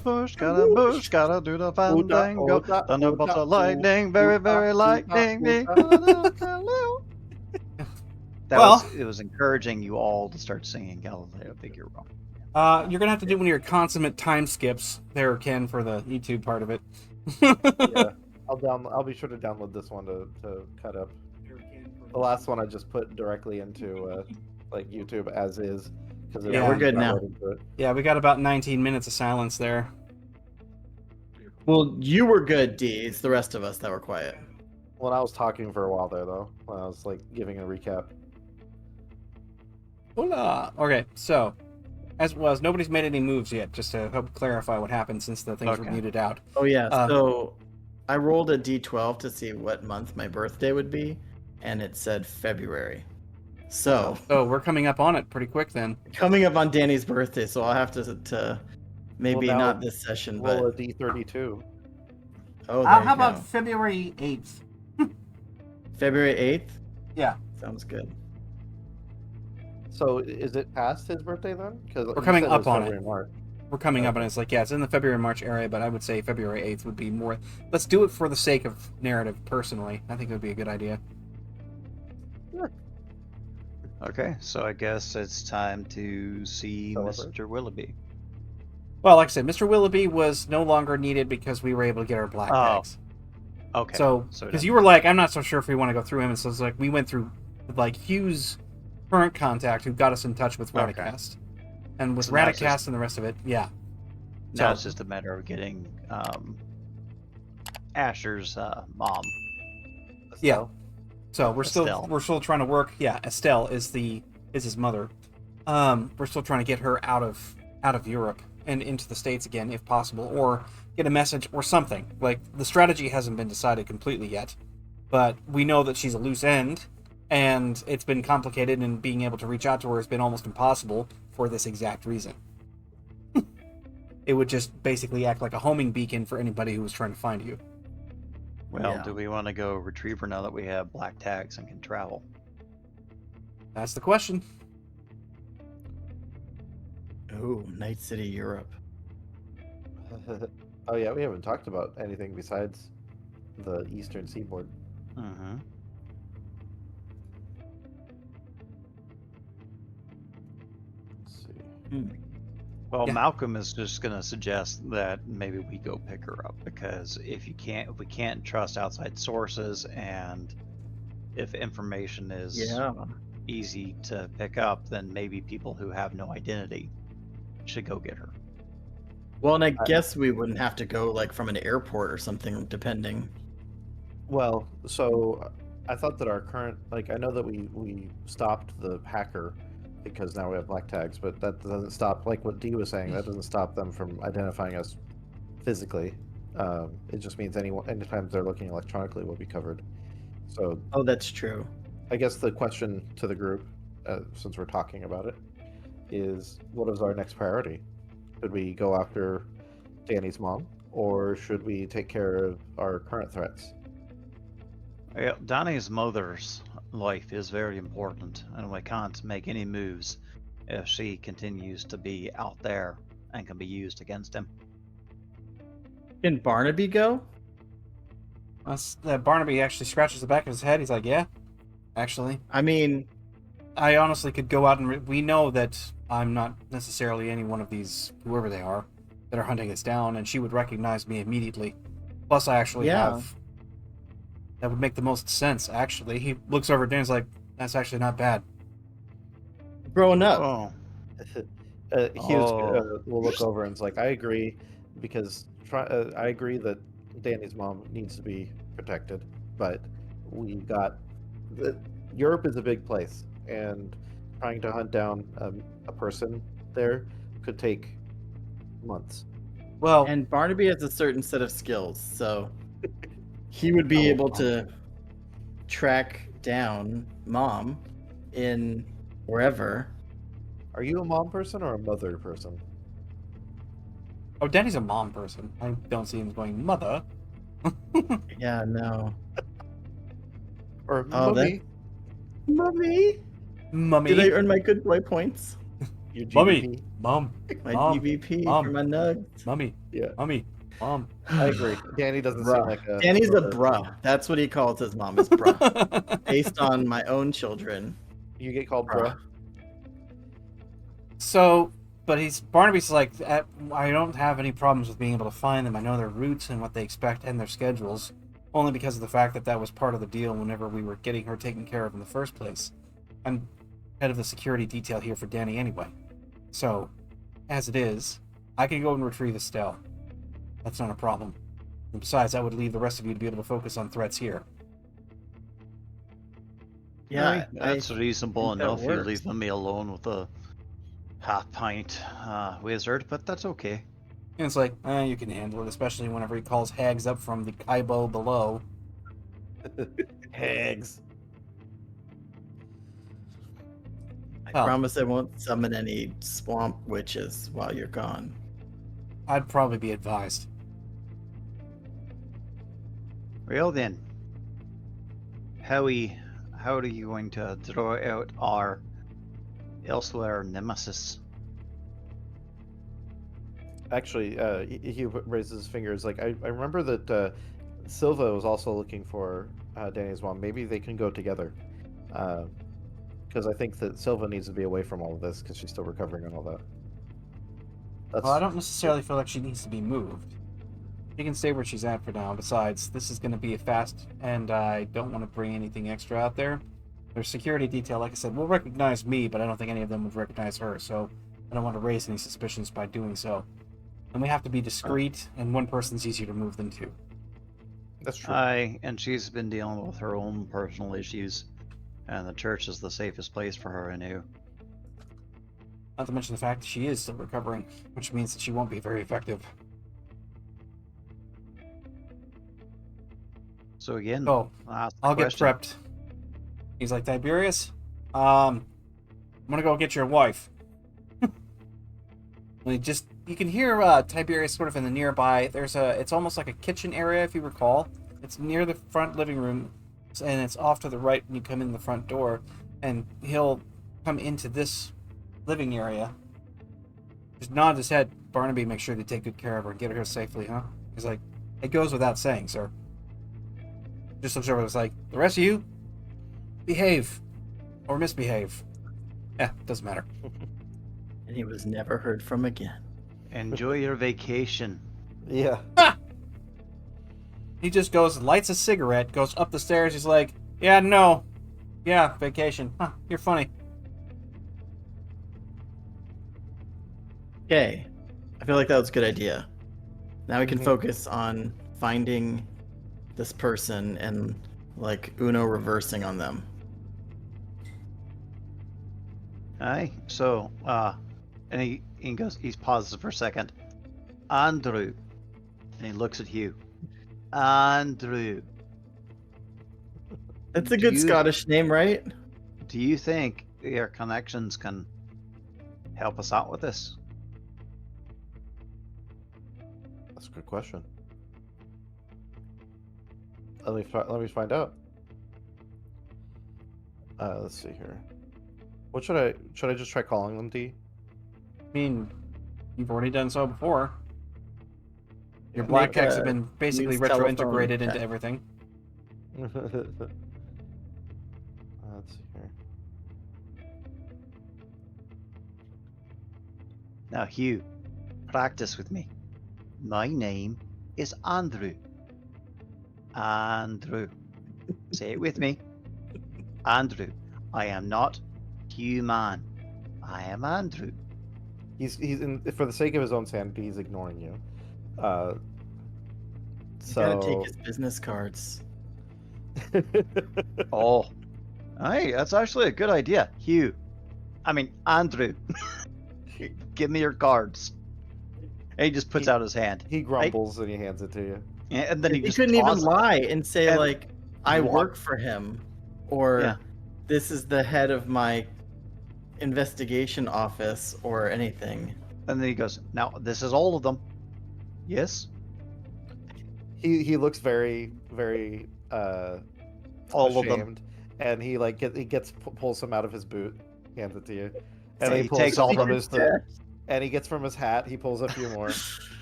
push, gotta do the Ooda, fandango. ooda, Thunderbolts ooda, of lightning, very, ooda, very ooda, lightning. ooda. It was encouraging you all to start singing Galileo Figaro. You're gonna have to do one of your consummate time skips there, Ken, for the YouTube part of it. Yeah, I'll be sure to download this one to cut up. The last one I just put directly into like YouTube as is because Yeah, we're good now. Yeah, we got about 19 minutes of silence there. Well, you were good, D. It's the rest of us that were quiet. When I was talking for a while there, though, when I was like giving a recap. Hola. Okay, so as was, nobody's made any moves yet. Just to help clarify what happened since the things were muted out. Oh yeah. So I rolled a D12 to see what month my birthday would be, and it said February. So we're coming up on it pretty quick then. Coming up on Danny's birthday, so I'll have to maybe Well, now not this session, roll but a D32. Oh, there how you about go. February 8th? February 8th? Yeah. Sounds good. So is it past his birthday then? Because We're coming up on February, it. March. We're coming up, and it's like, yeah, it's in the February-March area, but I would say February 8th would be more... Let's do it for the sake of narrative, personally. I think it would be a good idea. Sure. Okay, so I guess it's time to see Mr. Willoughby. Well, like I said, Mr. Willoughby was no longer needed because we were able to get our black tags. Okay. So, because you were like, I'm not so sure if we want to go through him, and so it's like, we went through, like, Hugh's current contact who got us in touch with Radicast. And with Radicast and the rest of it, yeah. Now it's just a matter of getting Asher's mom. Yeah. So we're still trying to work. Yeah, Estelle is his mother. We're still trying to get her out of Europe and into the States again, if possible, or get a message or something. Like, the strategy hasn't been decided completely yet, but we know that she's a loose end, and it's been complicated, and being able to reach out to her has been almost impossible for this exact reason. It would just basically act like a homing beacon for anybody who was trying to find you. Well, do we want to go retriever now that we have black tags and can travel? That's the question. Oh, Night City, Europe. Oh yeah, we haven't talked about anything besides the Eastern Seaboard. Mm-hmm. Let's see. Well, Malcolm is just going to suggest that maybe we go pick her up, because if we can't trust outside sources, and if information is easy to pick up, then maybe people who have no identity should go get her. Well, and I guess we wouldn't have to go like from an airport or something, depending. Well, so I thought that our current, like, I know that we stopped the hacker because now we have black tags, but that doesn't stop, like what Dee was saying, that doesn't stop them from identifying us physically. It just means anytime they're looking electronically will be covered. So. Oh, that's true. I guess the question to the group, since we're talking about it, is what is our next priority? Should we go after Danny's mom, or should we take care of our current threats? Yeah, Danny's mother's life is very important, and we can't make any moves if she continues to be out there and can be used against him. Can Barnaby go? Barnaby actually scratches the back of his head. He's like, yeah, actually. I mean, I honestly could go out and... we know that I'm not necessarily any one of these, whoever they are, that are hunting us down, and she would recognize me immediately. Plus, I actually have... That would make the most sense, actually. He looks over at Dan and is like, that's actually not bad. Growing up. Oh. Hughes will look over and is like, I agree, because I agree that Danny's mom needs to be protected, but Europe is a big place, and trying to hunt down a person there could take months. Well, and Barnaby has a certain set of skills, so he would be able to track down Mom in wherever. Are you a mom person or a mother person? Oh, Danny's a mom person. I don't see him going, mother. Yeah, no. Or mummy. Mummy? Mummy. Did I earn my good boy points? Your Mommy, GBP. mom, My mom, GBP mom, for my nugs. mummy, Yeah, mummy, mom. I agree. Danny doesn't seem Bruh. like a. Danny's a bruh. That's what he calls his mom, is bruh. Based on my own children. You get called Bruh. bruh. So, but Barnaby's like, I don't have any problems with being able to find them. I know their routes and what they expect and their schedules, only because of the fact that that was part of the deal whenever we were getting her taken care of in the first place. I'm head of the security detail here for Danny anyway. So, as it is, I can go and retrieve Estelle. That's not a problem. And besides, that would leave the rest of you to be able to focus on threats here. Yeah, Aye, that's reasonable think that enough. You works. leave me alone with a half-pint wizard, but that's okay. And it's like, you can handle it, especially whenever he calls hags up from the Kaibo below. Hags. I Well, promise I won't summon any swamp witches while you're gone. I'd probably be advised. Well then, how are you going to draw out our elsewhere nemesis? Actually, he raises his fingers. Like I remember that Silva was also looking for Danny's mom. Maybe they can go together. Because I think that Silva needs to be away from all of this because she's still recovering and all that. Well, I don't necessarily feel like she needs to be moved. She can stay where she's at for now. Besides, this is going to be a fast, and I don't want to bring anything extra out there. Their security detail, like I said, will recognize me, but I don't think any of them would recognize her, so I don't want to raise any suspicions by doing so. And we have to be discreet, and one person's easier to move than two. That's true. Aye, and she's been dealing with her own personal issues, and the church is the safest place for her, I know. Not to mention the fact that she is still recovering, which means that she won't be very effective. So again, Oh, I'll get question. prepped. He's like, Tiberius, I'm gonna go get your wife. You can hear Tiberius sort of in the nearby. It's almost like a kitchen area, if you recall. It's near the front living room, and it's off to the right when you come in the front door. And he'll come into this living area. Just nod his head. Barnaby, make sure they take good care of her and get her here safely, huh? He's like, it goes without saying, sir. Just looks over and is like, the rest of you, behave. Or misbehave. Doesn't matter. And he was never heard from again. Enjoy your vacation. Yeah. He just goes, lights a cigarette, goes up the stairs. He's like, yeah, vacation. Huh, you're funny. Okay. I feel like that was a good idea. Now we can focus on finding this person and like Uno reversing on them. Aye, so, and he goes, he pauses for a second. Andrew. And he looks at Hugh. Andrew. That's a good Scottish name, right? Do you think your connections can help us out with this? That's a good question. Let me find out. Let's see here. What should I just try calling them, D? I mean, you've already done so before. Your black techs have been basically use retro-integrated telephone. into everything. Let's see here. Now, Hugh, practice with me. My name is Andrew. Andrew. Say it with me. Andrew. I am not human. I am Andrew. He's for the sake of his own sanity, he's ignoring you. You gotta take his business cards. Oh. Hey, that's actually a good idea. Hugh. I mean, Andrew. Give me your cards. And he just puts out his hand. He grumbles and he hands it to you. And then he just couldn't even tosses it. lie and say And like, I walk- work for him, or Yeah. this is the head of my investigation office, or anything. And then he goes, now, this is all of them. Yes? He looks very, very All of them. ashamed, and he like pulls some out of his boot, hands it to you. And Yeah, he he pulls takes all from the his and he gets from his hat, he pulls a few more.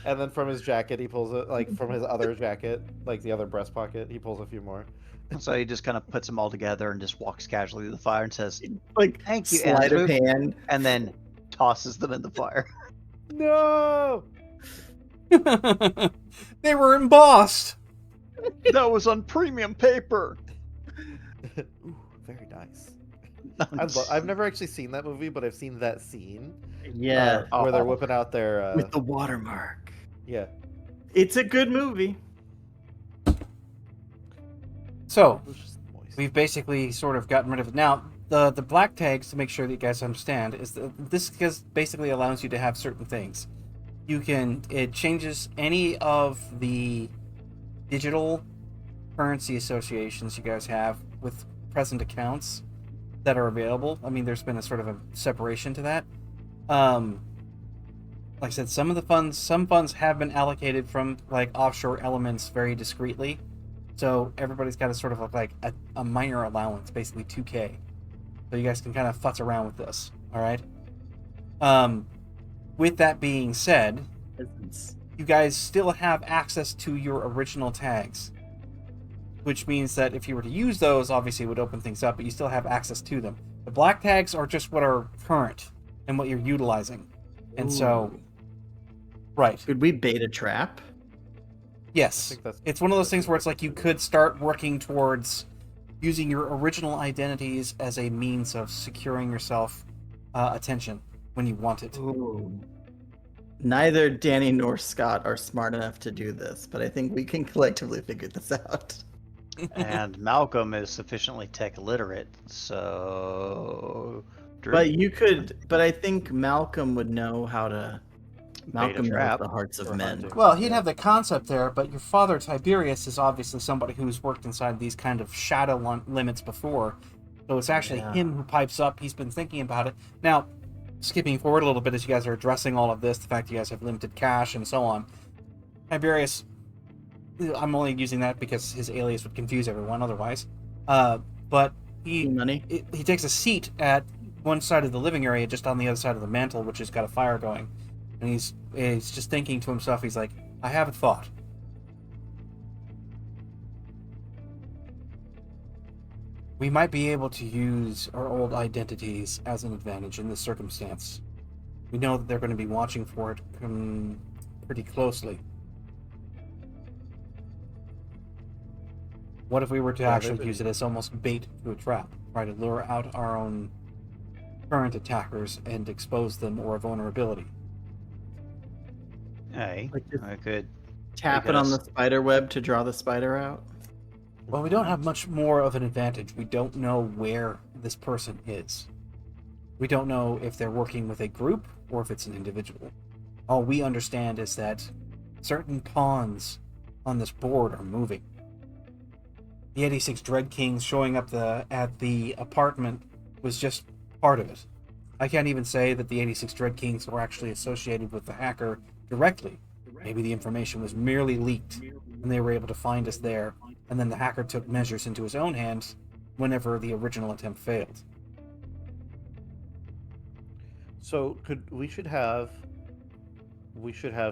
And then from his jacket, he pulls it, like from his other jacket, like the other breast pocket, he pulls a few more. So he just kind of puts them all together and just walks casually to the fire and says, Like "Thank you, sleight of Andrew," hand. and then tosses them in the fire. No! They were embossed. That was on premium paper. Ooh, very nice. I've never actually seen that movie, but I've seen that scene. Yeah. Where they're whipping out their With the watermark. yeah. It's a good movie. So It was just moist. we've basically sort of gotten rid of it. Now, the black tags, to make sure that you guys understand, is that this basically allows you to have certain things. It changes any of the digital currency associations you guys have with present accounts that are available. I mean, there's been a sort of a separation to that. Like I said, some funds have been allocated from like offshore elements very discreetly. So everybody's got a sort of like a minor allowance, basically 2K. So you guys can kind of futz around with this. All right. With that being said, you guys still have access to your original tags, which means that if you were to use those, obviously it would open things up, but you still have access to them. The black tags are just what are current and what you're utilizing. And so, right. Could we bait a trap? Yes. It's one of those things where it's like you could start working towards using your original identities as a means of securing yourself attention when you want it. Ooh. Neither Danny nor Scott are smart enough to do this, but I think we can collectively figure this out. And Malcolm is sufficiently tech literate, so. Drew? But I think Malcolm would know how to. Malcolm knows trap the hearts of or men. hunting. Well, he'd have the concept there, but your father Tiberius is obviously somebody who's worked inside these kind of shadow limits before. So it's actually him who pipes up. He's been thinking about it. Now, skipping forward a little bit as you guys are addressing all of this, the fact that you guys have limited cash and so on. Tiberius, I'm only using that because his alias would confuse everyone otherwise. But he takes a seat at one side of the living area, just on the other side of the mantle, which has got a fire going. And he's just thinking to himself, he's like, I have a thought. We might be able to use our old identities as an advantage in this circumstance. We know that they're going to be watching for it pretty closely. What if we were to actually use it as almost bait to a trap? Try to lure out our own current attackers and expose them or a vulnerability. Hey, I could tap it on the spider web to draw the spider out. Well, we don't have much more of an advantage. We don't know where this person is. We don't know if they're working with a group or if it's an individual. All we understand is that certain pawns on this board are moving. The 86 Dread Kings showing up at the apartment was just part of it. I can't even say that the 86 Dread Kings were actually associated with the hacker directly. Maybe the information was merely leaked, and they were able to find us there, and then the hacker took measures into his own hands whenever the original attempt failed. So we should have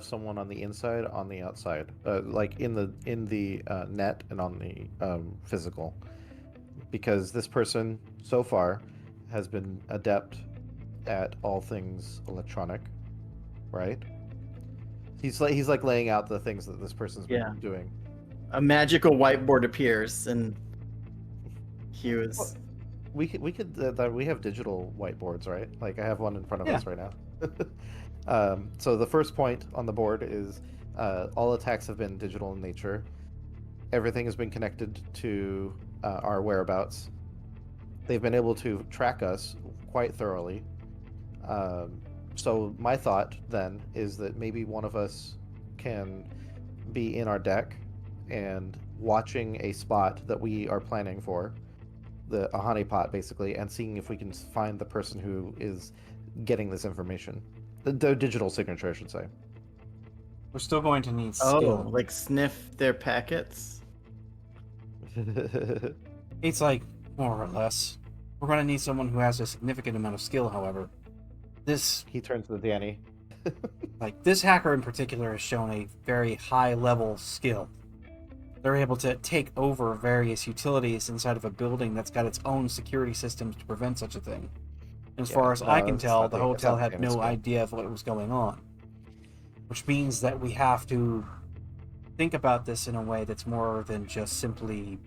someone on the inside, on the outside, like in the net and on the physical, because this person so far has been adept at all things electronic, right? He's like laying out the things that this person's been doing. A magical whiteboard appears, and he was. Well, we have digital whiteboards, right? Like I have one in front of us right now. So the first point on the board is all attacks have been digital in nature. Everything has been connected to our whereabouts. They've been able to track us quite thoroughly. So my thought then is that maybe one of us can be in our deck and watching a spot that we are planning for, a honeypot basically, and seeing if we can find the person who is getting this information. The digital signature, I should say. We're still going to need skill. Oh, like sniff their packets? It's like, more or less. We're going to need someone who has a significant amount of skill, however. He turns to Danny. Like, this hacker in particular has shown a very high level skill. They're able to take over various utilities inside of a building that's got its own security systems to prevent such a thing. As far as I can tell, the hotel had no idea of what was going on. Which means that we have to think about this in a way that's more than just simply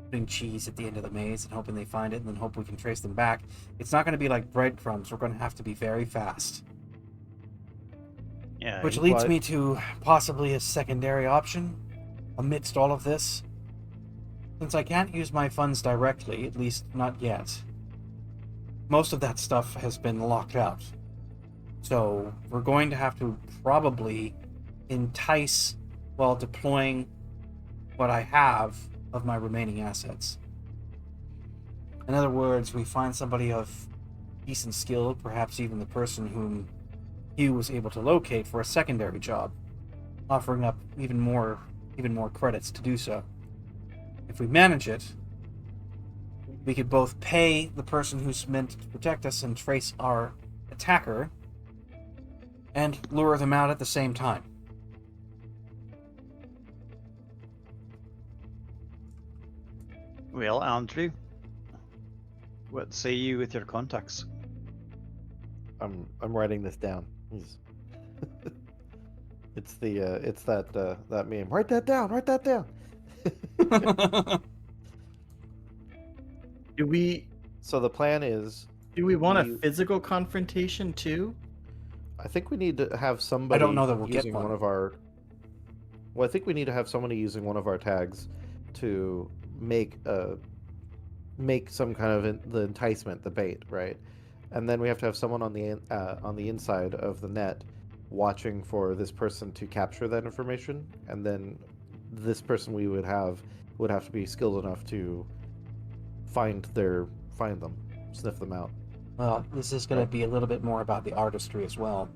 putting cheese at the end of the maze and hoping they find it and then hope we can trace them back. It's not going to be like breadcrumbs. We're going to have to be very fast. Yeah. Which leads me to possibly a secondary option amidst all of this. Since I can't use my funds directly, at least not yet, most of that stuff has been locked out. So we're going to have to probably entice while deploying what I have of my remaining assets. In other words, we find somebody of decent skill, perhaps even the person whom Hugh was able to locate for a secondary job, offering up even more credits to do so. If we manage it, we could both pay the person who's meant to protect us and trace our attacker, and lure them out at the same time. Well, Andrew, what say you with your contacts? I'm writing this down. It's that meme. Write that down. Write that down. So the plan is. Do we want a physical confrontation too? I think we need to have somebody. I don't know that we'll using get one of our. Well, I think we need to have somebody using one of our tags to make some kind of the enticement, the bait, right? And then we have to have someone on the inside of the net watching for this person to capture that information, and then this person we would have to be skilled enough to find them, sniff them out. Well, this is going to be a little bit more about the artistry as well.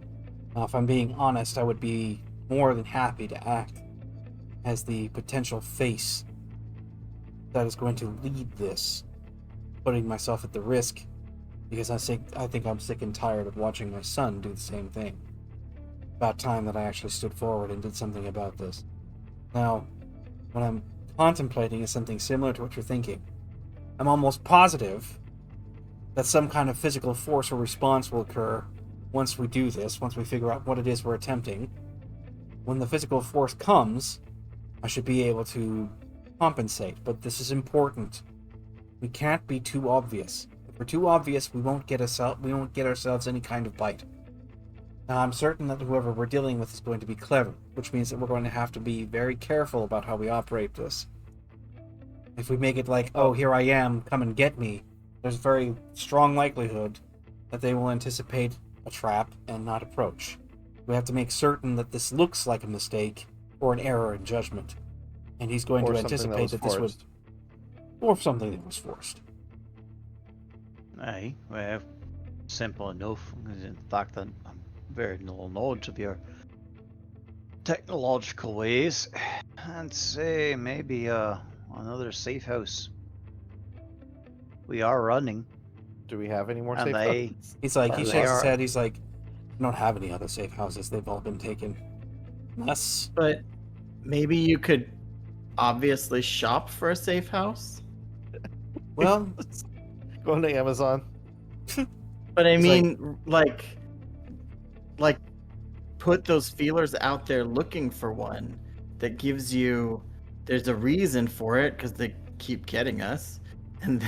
Now, if I'm being honest, I would be more than happy to act as the potential face that is going to lead this, putting myself at the risk, because I think I'm sick and tired of watching my son do the same thing. About time that I actually stood forward and did something about this. Now, what I'm contemplating is something similar to what you're thinking. I'm almost positive that some kind of physical force or response will occur once we do this, once we figure out what it is we're attempting. When the physical force comes, I should be able to compensate, but this is important. We can't be too obvious. If we're too obvious, we won't get ourselves any kind of bite. Now, I'm certain that whoever we're dealing with is going to be clever, which means that we're going to have to be very careful about how we operate this. If we make it like, oh, here I am, come and get me, there's a very strong likelihood that they will anticipate a trap and not approach. We have to make certain that this looks like a mistake or an error in judgment, and he's going to anticipate that this would, or something that was forced. Aye, well, simple enough. In fact, I'm very little knowledge of your technological ways. I'd say maybe another safe house. We are running. Do we have any more And safe houses? He's like, he shakes his head, he's like, I don't have any other safe houses, they've all been taken. Unless... But maybe you could obviously shop for a safe house? Well... Go on to Amazon. But I mean, like, put those feelers out there looking for one that gives you... There's a reason for it, because they keep getting us. And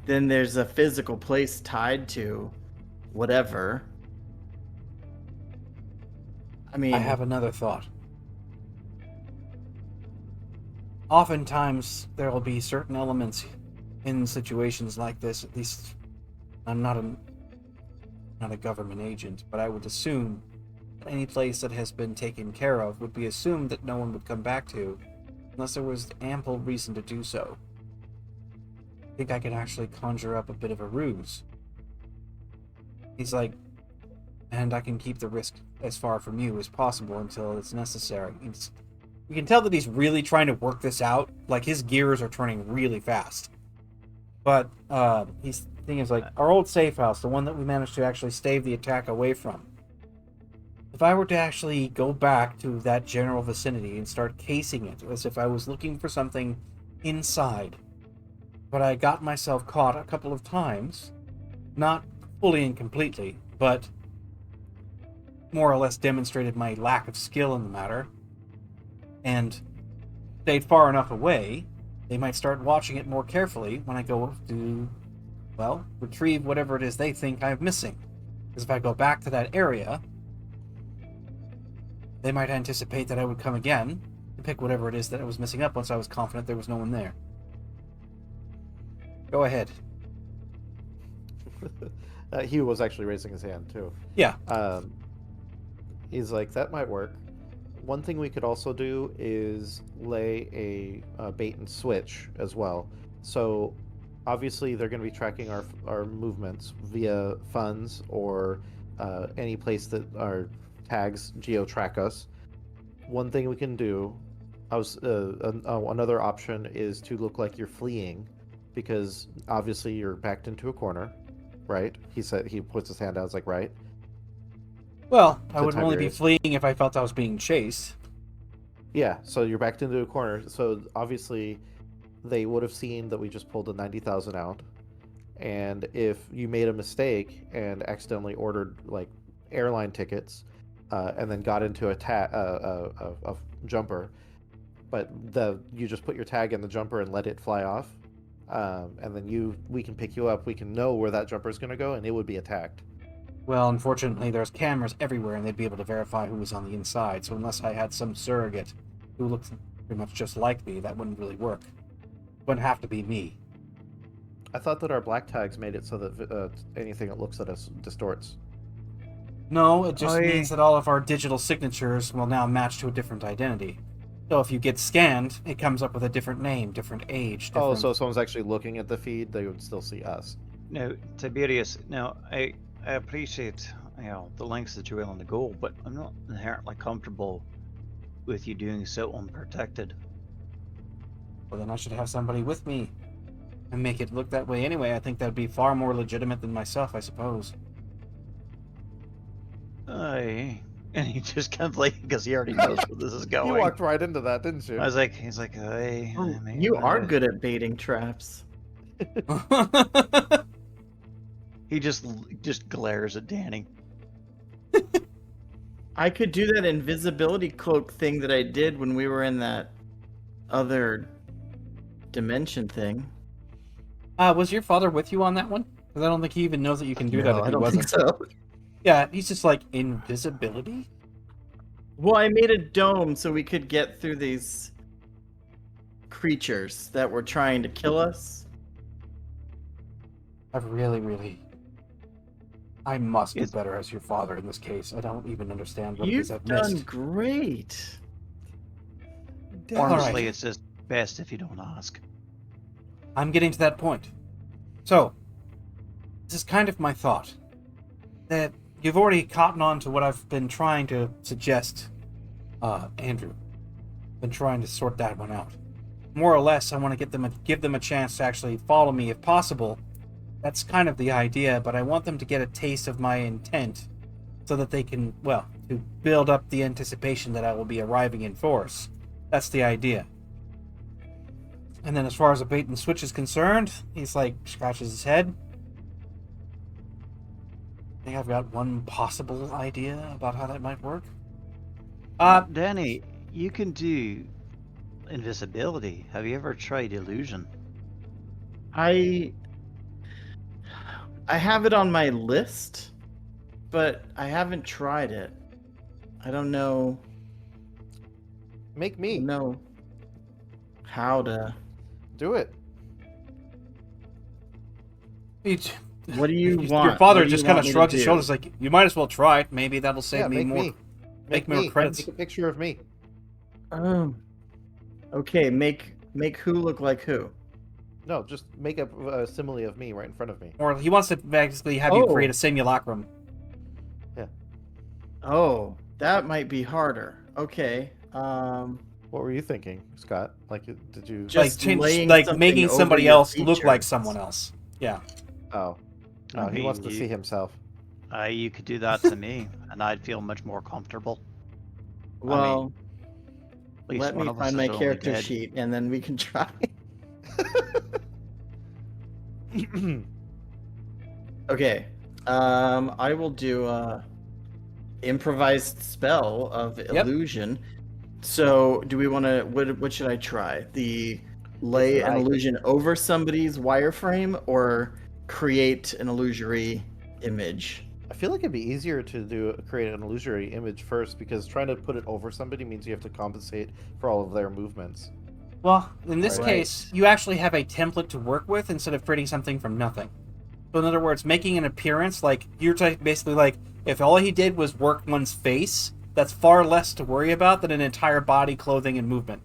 then there's a physical place tied to whatever. I mean... I have another thought. Oftentimes, there will be certain elements in situations like this, at least I'm not a government agent, but I would assume that any place that has been taken care of would be assumed that no one would come back to, unless there was ample reason to do so. I think I could actually conjure up a bit of a ruse. He's like, and I can keep the risk as far from you as possible until it's necessary. You can tell that he's really trying to work this out, like his gears are turning really fast. But he's thing is like our old safe house, the one that we managed to actually stave the attack away from. If I were to actually go back to that general vicinity and start casing it as if I was looking for something inside, but I got myself caught a couple of times, not fully and completely, but more or less demonstrated my lack of skill in the matter, and stayed far enough away, they might start watching it more carefully when I go to, well, retrieve whatever it is they think I'm missing. Because if I go back to that area, they might anticipate that I would come again to pick whatever it is that I was missing up once I was confident there was no one there. Go ahead. Hugh was actually raising his hand, too. Yeah. He's like, that might work. One thing we could also do is lay a bait and switch as well. So obviously they're going to be tracking our movements via funds or any place that our tags geo-track us. One thing we can do, another option is to look like you're fleeing, because obviously you're backed into a corner, right? He said, he puts his hand out, it's like, right? Well, I would only be fleeing if I felt I was being chased. Yeah, so you're backed into a corner. So obviously, they would have seen that we just pulled a 90,000 out. And if you made a mistake and accidentally ordered like airline tickets, and then got into a jumper, but you just put your tag in the jumper and let it fly off, and then we can pick you up. We can know where that jumper is going to go, and it would be attacked. Well, unfortunately, there's cameras everywhere, and they'd be able to verify who was on the inside. So unless I had some surrogate who looks pretty much just like me, that wouldn't really work. Wouldn't have to be me. I thought that our black tags made it so that anything that looks at us distorts. No, it just means that all of our digital signatures will now match to a different identity. So if you get scanned, it comes up with a different name, different age. Oh, so if someone's actually looking at the feed, they would still see us. No, Tiberius. No, I appreciate the lengths that you're willing to go, but I'm not inherently comfortable with you doing so unprotected. Well, then I should have somebody with me and make it look that way anyway. I think that'd be far more legitimate than myself, I suppose. And he just kind of like, because he already knows where this is going. You walked right into that, didn't you? He's like, hey, you are good at baiting traps. He just glares at Danny. I could do that invisibility cloak thing that I did when we were in that other dimension thing. Was your father with you on that one? Because I don't think he even knows that you can do that if he wasn't. Think so. Yeah, he's just like, invisibility? Well, I made a dome so we could get through these creatures that were trying to kill us. I must do better as your father in this case. I don't even understand what it is You've I've missed. done great. Honestly, Right. it's just best if you don't ask. I'm getting to that point. So, this is kind of my thought. That you've already cottoned on to what I've been trying to suggest, Andrew. Been trying to sort that one out. More or less, I want to give them a chance to actually follow me if possible. That's kind of the idea, but I want them to get a taste of my intent so that they can, well, to build up the anticipation that I will be arriving in force. That's the idea. And then as far as a bait and switch is concerned, he's like, scratches his head. I think I've got one possible idea about how that might work. Danny, you can do invisibility. Have you ever tried illusion? I have it on my list, but I haven't tried it. I don't know. Make me. Know how to Do it. What do you want? Your father What do just you kind want of me to shrugs his do? shoulders like, you might as well try it. Maybe that'll save me make more. me. Make more credits. Make a picture of me. Okay, make who look like who? No, just make a simile of me right in front of me. Or he wants to basically have you create a simulacrum. Oh, that might be harder. Okay. What were you thinking, Scott? Like, did you Just laying like something making over somebody your else look like features. someone else? Yeah. Oh, I no, he wants mean, to see himself. you could do that to me, and I'd feel much more comfortable. I Well, mean, at least let one me of us find is my really character dead. sheet and then we can try. Okay. I will do a improvised spell of Yep. illusion. So, do we want to? What should I try? The It's lay an light. illusion over somebody's wireframe, or create an illusory image? I feel like it'd be easier to create an illusory image first, because trying to put it over somebody means you have to compensate for all of their movements. Well, in this Right. case, you actually have a template to work with instead of creating something from nothing. So in other words, making an appearance, like you're basically like, if all he did was work one's face, that's far less to worry about than an entire body, clothing, and movement.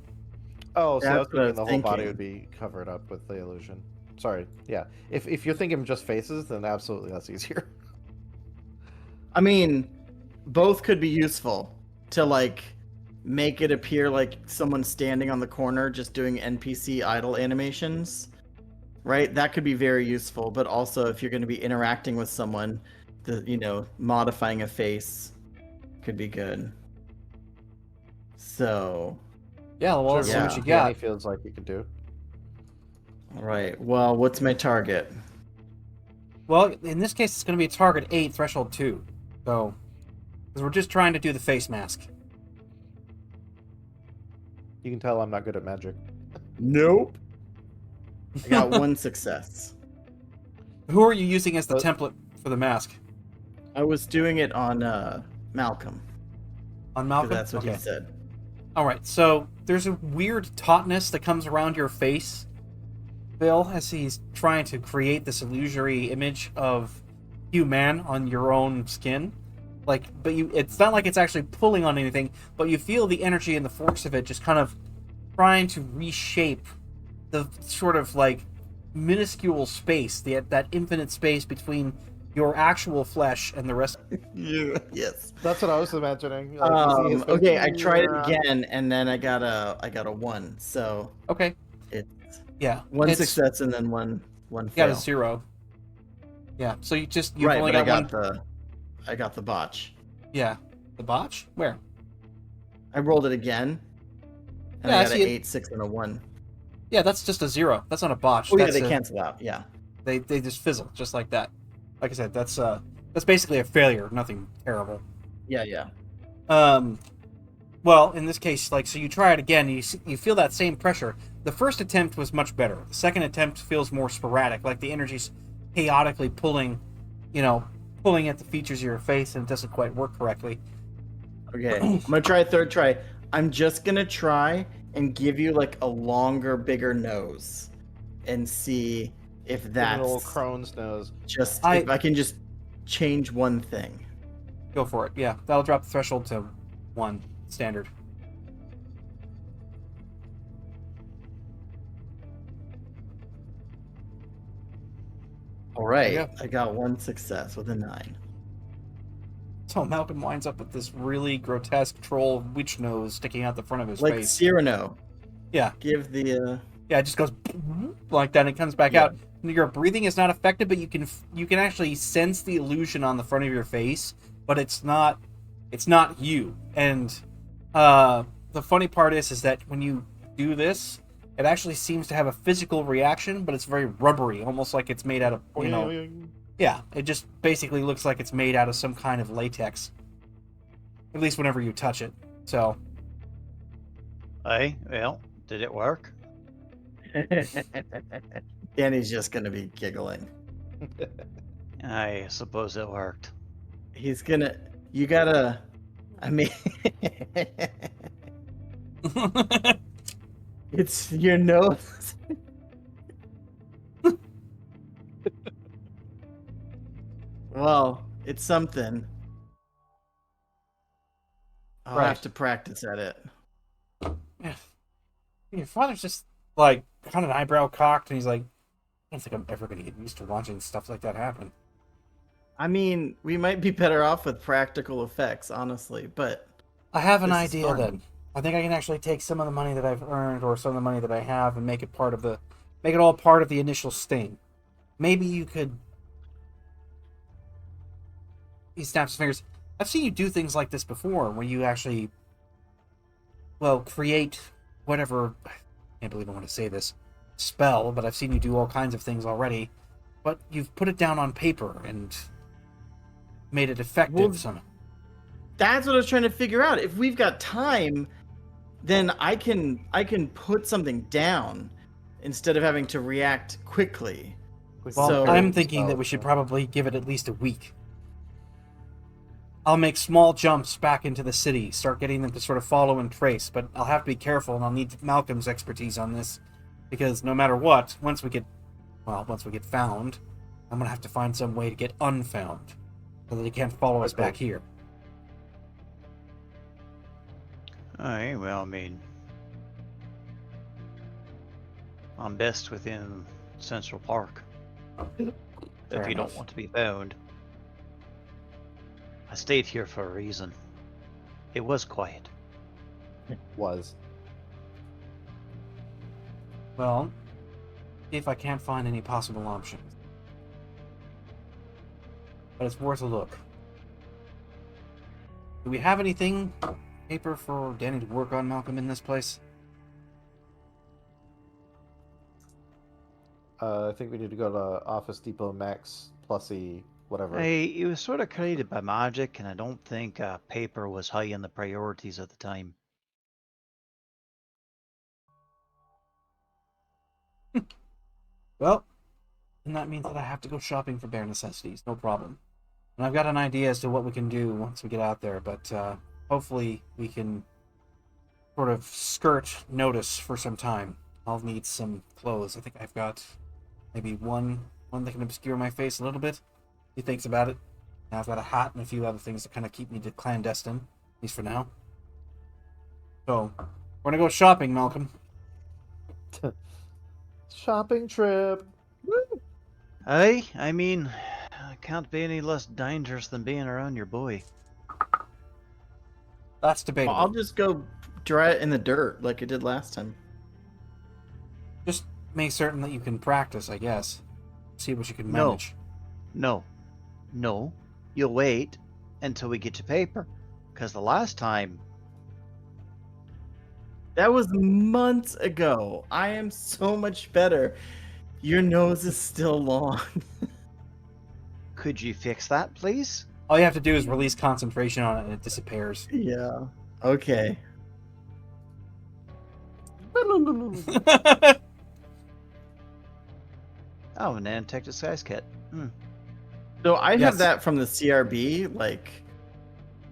Oh, see, I was That's what I thinking was the whole body thinking. would be covered up with the illusion. Sorry, yeah. If you're thinking just faces, then absolutely that's easier. I mean, both could be useful to like make it appear like someone standing on the corner just doing NPC idle animations. Right? That could be very useful, but also if you're going to be interacting with someone, modifying a face could be good. So, Yeah, well, let's see what Yeah. you Danny got. feels like you could do. all right. Well, what's my target? Well, in this case, it's going to be a target 8, threshold 2. So, because we're just trying to do the face mask. You can tell I'm not good at magic. Nope. I got one success. Who are you using as the But- template for the mask? I was doing it on Malcolm. On 'Cause Malcolm? that's what Okay. he said. Alright, so there's a weird tautness that comes around your face, Bill, as he's trying to create this illusory image of human on your own skin. Like, but it's not like it's actually pulling on anything, but you feel the energy and the force of it just kind of trying to reshape the sort of like minuscule space, that infinite space between your actual flesh and the rest. Yes. That's what I was imagining. Like, you see his face? Okay, I tried it again, and then I got a 1. So Okay, it's yeah, one it's, success and then one You got fail. a 0. Yeah, so you've Right, only but got I got the botch. Yeah, the botch. Where? I rolled it again, and Yeah, I I got an see it. 8, 6, and a 1. Yeah, that's just a 0. That's not a botch. Oh yeah, That's they cancel out. Yeah. they just fizzle just like that. Like I said, that's basically a failure. Nothing terrible. Yeah. Well, in this case, like, so you try it again, and you feel that same pressure. The first attempt was much better. The second attempt feels more sporadic, like the energy's chaotically pulling at the features of your face, and it doesn't quite work correctly. Okay, I'm gonna try a third try. I'm just gonna try and give you like a longer, bigger nose, and see if An that's old crone's nose. just I- if I can just change one thing. Go for it. Yeah, that'll drop the threshold to 1 standard. All right, Yeah. I got one success with a 9. So Malcolm winds up with this really grotesque troll witch nose sticking out the front of his Like face. Cyrano. Yeah. Give the Yeah, it just goes like that and it comes back Yeah. out. Your breathing is not affected, but you can actually sense the illusion on the front of your face, but it's not you. And the funny part is that when you do this, it actually seems to have a physical reaction, but it's very rubbery, almost like it's made out of Yeah, it just basically looks like it's made out of some kind of latex. At least whenever you touch it. So Hey, well, did it work? Danny's just gonna be giggling. I suppose it worked. He's gonna. You gotta. I mean, it's your nose. Well, it's something. I'll Right. have to practice at it. Yeah. Your father's just like kind of an eyebrow cocked, and he's like, I don't think I'm ever gonna get used to watching stuff like that happen. I mean, we might be better off with practical effects, honestly, but I have an This is idea fun. then. I think I can actually take some of the money that I've earned or some of the money that I have and make it all part of the initial sting. Maybe you could. He snaps his fingers. I've seen you do things like this before, where you actually, well, create whatever. I can't believe I want to say this spell, but I've seen you do all kinds of things already. But you've put it down on paper and made it effective Well, somehow. That's what I was trying to figure out. If we've got time, then I can put something down instead of having to react quickly. Well, So I'm thinking that we should probably give it at least a week. I'll make small jumps back into the city, start getting them to sort of follow and trace, but I'll have to be careful and I'll need Malcolm's expertise on this, because no matter what, once we get found, I'm going to have to find some way to get unfound so that they can't follow us back here. Alright, well, I mean, I'm best within Central Park. If you don't want to be found. I stayed here for a reason. It was quiet. It was. Well, see if I can't find any possible options. But it's worth a look. Do we have anything, paper for Danny to work on, Malcolm, in this place? I think we need to go to Office Depot Max Plusy, whatever. It was sort of created by magic, and I don't think paper was high in the priorities at the time. Well, then that means that I have to go shopping for bare necessities, no problem. And I've got an idea as to what we can do once we get out there, but hopefully we can sort of skirt notice for some time. I'll need some clothes. I think I've got maybe one that can obscure my face a little bit. He thinks about it. Now I've got a hat and a few other things to kind of keep me clandestine, at least for now. So, we're gonna go shopping, Malcolm. Shopping trip. Woo! I mean, it can't be any less dangerous than being around your boy. That's debatable. I'll just go dry it in the dirt like I did last time. Just make certain that you can practice, I guess. See what you can manage. No. You'll wait until we get to paper. Because the last time... That was months ago. I am so much better. Your nose is still long. Could you fix that, please? All you have to do is release concentration on it and it disappears. Yeah. Okay. Oh, an nanotech disguise kit. So I Yes. have that from the CRB, like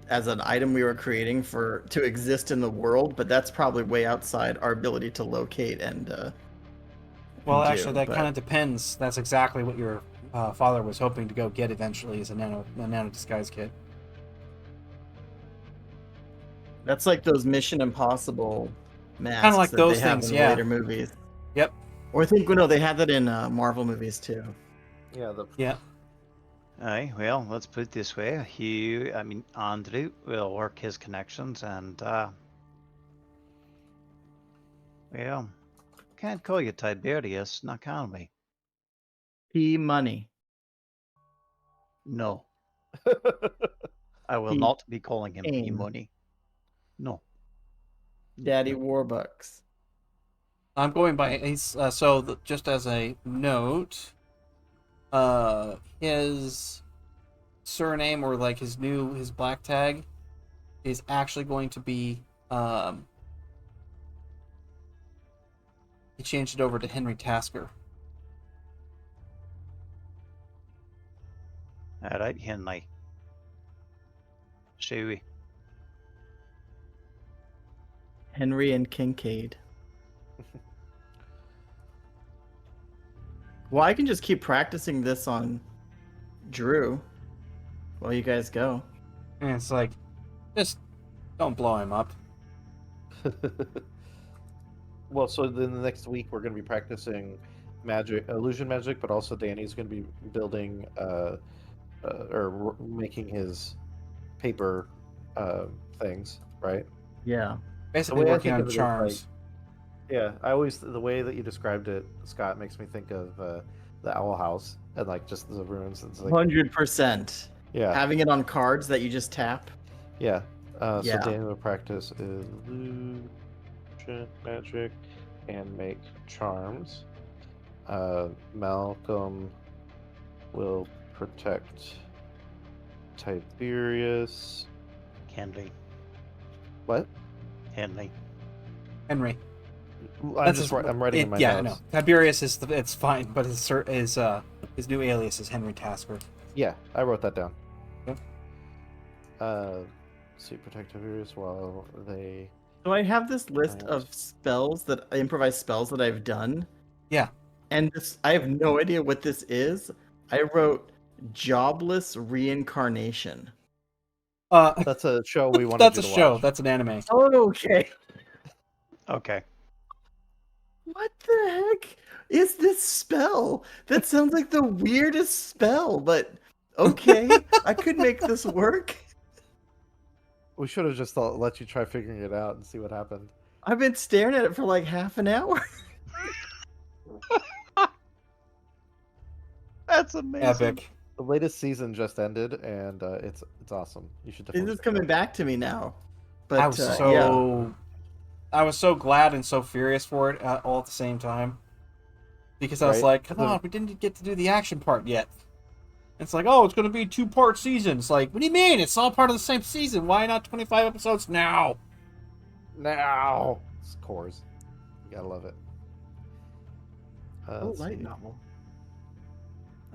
as an item we were creating to exist in the world, but that's probably way outside our ability to locate and. Well, do, actually, that but- kind of depends. That's exactly what your father was hoping to go get eventually, is a nano disguise kit. That's like those Mission Impossible masks. Kinda like that those they have things, in yeah. Later movies. Yep. Or I think no, they had that in Marvel movies too. Yeah, Yeah. Aye, well, let's put it this way. Andrew will work his connections and, well, can't call you Tiberius, not can we? P-Money. No. I will He- not be calling him Aim. E-Money. No. Daddy Warbucks. I'm going by just as a note, his surname, or like his black tag, is actually going to be he changed it over to Henry Tasker. Alright, Henry. Shall we? Henry and Kincaid. Well, I can just keep practicing this on Drew while you guys go. And it's like, just don't blow him up. Well, so then the next week we're going to be practicing illusion magic, but also Danny's going to be building making his paper things, right? Yeah. Basically way I working think on of it is, charms. Yeah, the way that you described it, Scott, makes me think of the Owl House and like just the ruins. It's like 100%. yeah, Having it on cards that you just tap. yeah. So Yeah. Daniel practice illusion magic and make charms. Malcolm will protect Tiberius. Henry. What? Henry. Henry. I'm writing in my yeah, notes. no. Tiberius it's fine, but his new alias is Henry Tasker. Yeah, I wrote that down. Yep. So you protect Tiberius while they. So I have this list of spells improvised spells that I've done. Yeah. And I have no idea what this is. I wrote jobless reincarnation. That's a show we wanted that's you a to show. watch. That's an anime. Oh, okay. Okay. What the heck is this spell? That sounds like the weirdest spell, but okay, I could make this work. We should have just let you try figuring it out and see what happened. I've been staring at it for like half an hour. That's amazing. Epic. The latest season just ended, and it's awesome. You should definitely. This is coming back to me now. But I was so glad and so furious for it all at the same time. Because I was like, come on, we didn't get to do the action part yet. It's like, oh, it's going to be 2-part season. It's like, what do you mean? It's all part of the same season. Why not 25 episodes now? It's cores. You gotta love it. Light novel.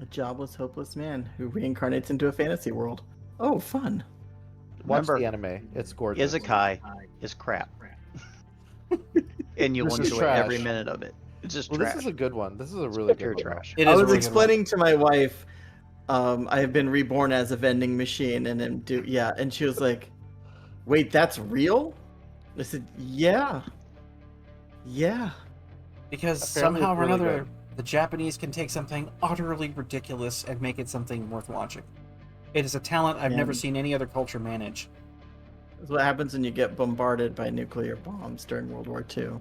A jobless, hopeless man who reincarnates into a fantasy world. Oh, fun. Watch the anime. It's gorgeous. Isekai is crap. And you'll enjoy every minute of it. It's just trash. This is a good one. This is a really good trash. one. I was explaining to my wife, I have been reborn as a vending machine, and and she was like, "Wait, that's real?" I said, "Yeah." Because Apparently somehow it's or really another, good. the Japanese can take something utterly ridiculous and make it something worth watching. It is a talent I've never seen any other culture manage. That's what happens when you get bombarded by nuclear bombs during World War II.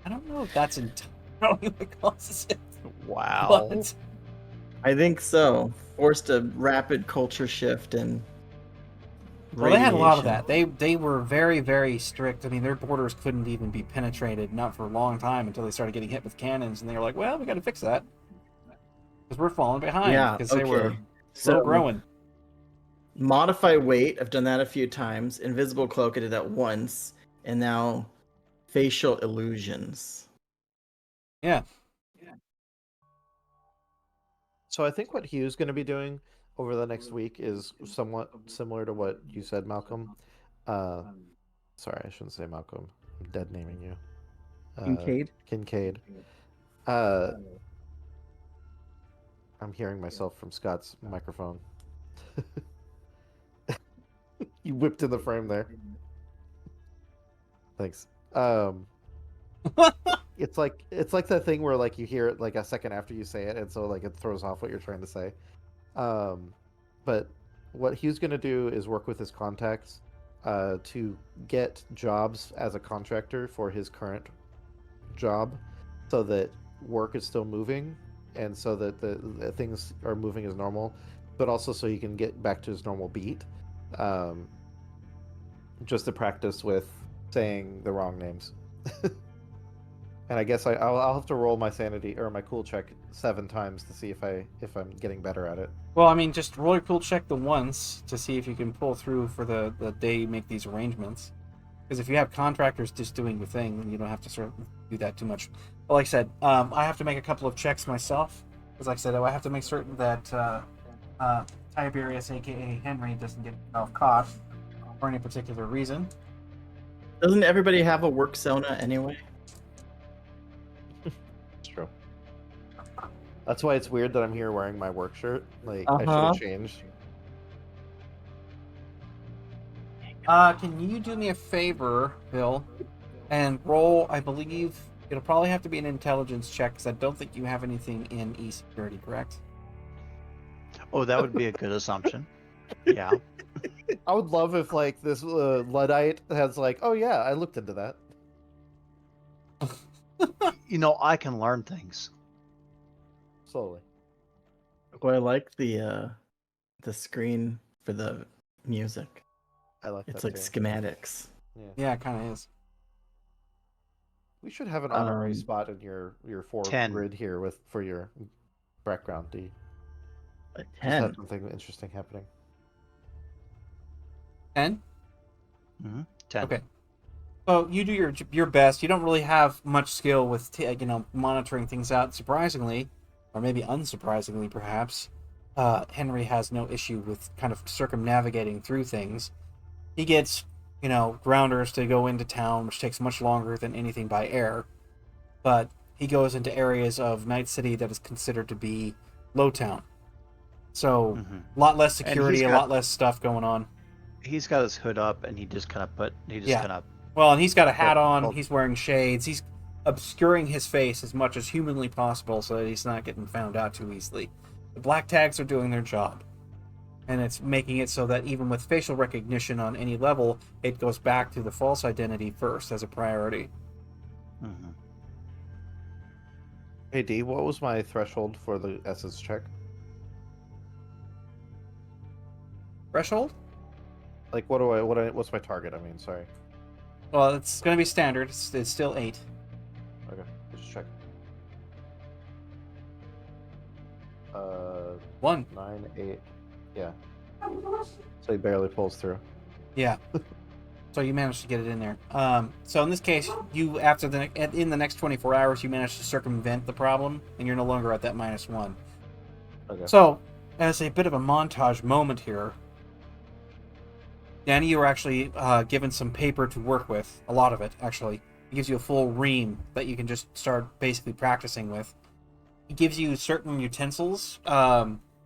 I don't know if that's entirely what causes it. Wow. But I think so. Forced a rapid culture shift and. well, they had a lot of that. They were very, very strict. I mean, their borders couldn't even be penetrated, not for a long time, until they started getting hit with cannons, and they were like, well, we got to fix that. Because we're falling behind. Yeah, because they were slow growing. Modify weight, I've done that a few times. Invisible cloak, I did that once. And now facial illusions. Yeah. So I think what Hugh's going to be doing over the next week is somewhat similar to what you said, Malcolm. Sorry, I shouldn't say Malcolm. I'm dead naming you. Kincaid. I'm hearing myself from Scott's microphone. You whipped in the frame there. Thanks. It's like that thing where like you hear it like a second after you say it, and so like it throws off what you're trying to say. But what Hugh's gonna do is work with his contacts to get jobs as a contractor for his current job, so that work is still moving, and so that the things are moving as normal, but also so he can get back to his normal beat. Just to practice with saying the wrong names. And I guess I'll have to roll my sanity or my cool check 7 times to see if I'm getting better at it. Well, I mean, just roll your cool check the once to see if you can pull through for the day you make these arrangements. Because if you have contractors just doing the thing, then you don't have to sort of do that too much. But like I said, I have to make a couple of checks myself. Because like I said, I have to make certain that Tiberius, a.k.a. Henry, doesn't get himself caught for any particular reason. Doesn't everybody have a work sauna anyway? It's true. That's why it's weird that I'm here wearing my work shirt. Like, I should have changed. Can you do me a favor, Bill, and roll, I believe, it'll probably have to be an intelligence check, because I don't think you have anything in e-security, correct? Oh, that would be a good assumption. Yeah. I would love if like this Luddite has like, oh yeah, I looked into that. I can learn things. Slowly. Well, I like the screen for the music. I like It's that like too. schematics. Yeah, it kind of is. We should have an honorary Um, spot in your 10. grid here for your background. D. A Just have 10. something interesting happening. 10? 10. Okay. So you do your best. You don't really have much skill with monitoring things out. Surprisingly, or maybe unsurprisingly, perhaps, Henry has no issue with kind of circumnavigating through things. He gets grounders to go into town, which takes much longer than anything by air. But he goes into areas of Night City that is considered to be low town. So a lot less security, a lot less stuff going on. He's got his hood up, and he just kind of Well, and he's got a hat on. He's wearing shades. He's obscuring his face as much as humanly possible so that he's not getting found out too easily. The black tags are doing their job. And it's making it so that even with facial recognition on any level, it goes back to the false identity first as a priority. Mm-hmm. Hey D, what was my threshold for the essence check? Threshold? Like, what's my target? I mean, sorry. Well, it's going to be standard. It's still 8. Okay, just check. 1. 9, 8. Yeah. So he barely pulls through. Yeah. So you managed to get it in there. So in this case, you in the next 24 hours, you managed to circumvent the problem, and you're no longer at that -1. Okay. So, as a bit of a montage moment here, Danny, you were actually given some paper to work with. A lot of it, actually. He gives you a full ream that you can just start basically practicing with. He gives you certain utensils.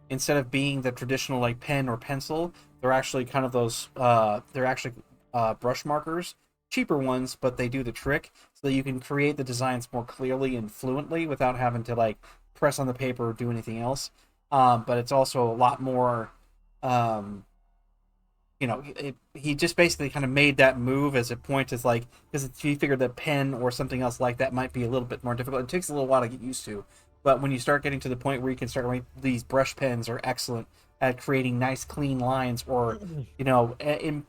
Instead of being the traditional like pen or pencil, they're actually kind of those. They're actually brush markers, cheaper ones, but they do the trick so that you can create the designs more clearly and fluently without having to like press on the paper or do anything else. But it's also a lot more. He just basically kind of made that move as a point is like because he figured that pen or something else like that might be a little bit more difficult. It takes a little while to get used to, but when you start getting to the point where you can start these brush pens are excellent at creating nice clean lines or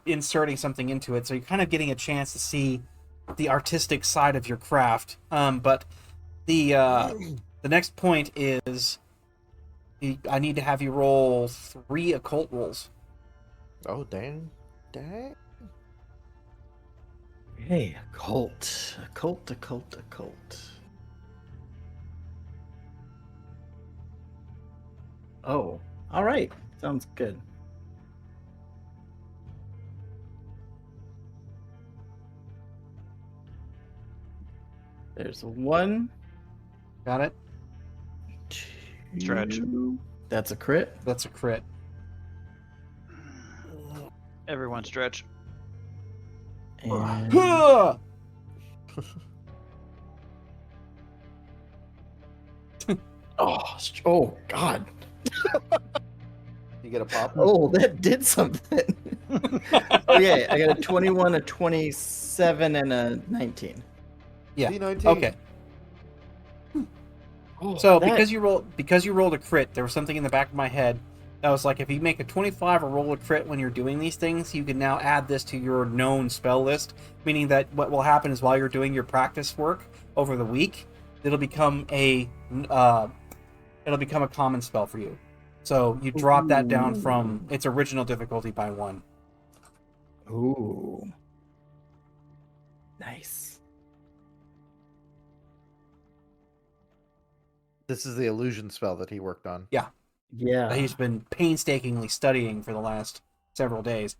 inserting something into it. So you're kind of getting a chance to see the artistic side of your craft. But the next point is I need to have you roll 3 occult rolls. Oh, dang. Hey, occult. Oh, all right. Sounds good. There's 1. Got it? 2. Stretch. That's a crit. That's a crit. Everyone stretch. And oh God. You get a pop? Oh, that did something. Okay, I got a 21, a 27, and a 19. Yeah. D19. Okay. Oh, So because you rolled a crit, there was something in the back of my head that was like, if you make a 25 or roll a crit when you're doing these things, you can now add this to your known spell list. Meaning that what will happen is while you're doing your practice work over the week, it'll become a common spell for you. So you drop that down from its original difficulty by 1. Ooh. Nice. This is the illusion spell that he worked on. Yeah. Yeah. He's been painstakingly studying for the last several days.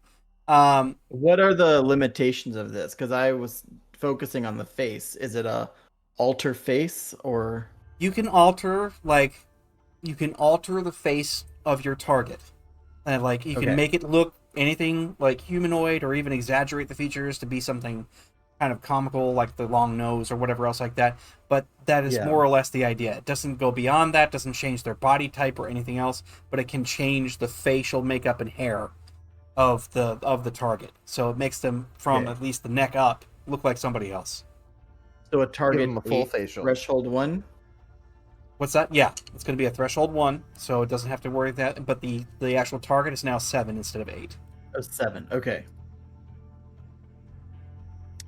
What are the limitations of this? Because I was focusing on the face. Is it a alter face or? You can alter the face of your target, and like you can make it look anything like humanoid or even exaggerate the features to be something kind of comical, like the long nose or whatever else like that. But that is more or less the idea. It doesn't go beyond that, doesn't change their body type or anything else, but it can change the facial makeup and hair. of the target. So it makes them from Yeah. at least the neck up look like somebody else. So a Give target him a full facial. threshold 1. What's that? Yeah, it's going to be a threshold 1, so it doesn't have to worry that. But the actual target is now 7 instead of 8. Oh, 7. Okay.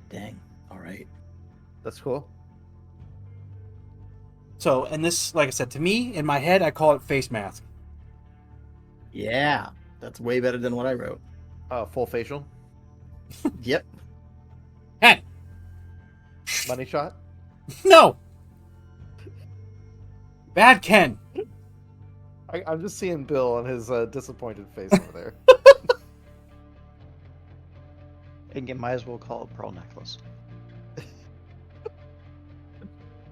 Dang. All right. That's cool. So, and this, like I said, to me, in my head, I call it face mask. Yeah. That's way better than what I wrote. Full facial. Yep. Hey! Money shot. No! Bad Ken! I'm just seeing Bill and his disappointed face over there. And you might as well call it pearl necklace.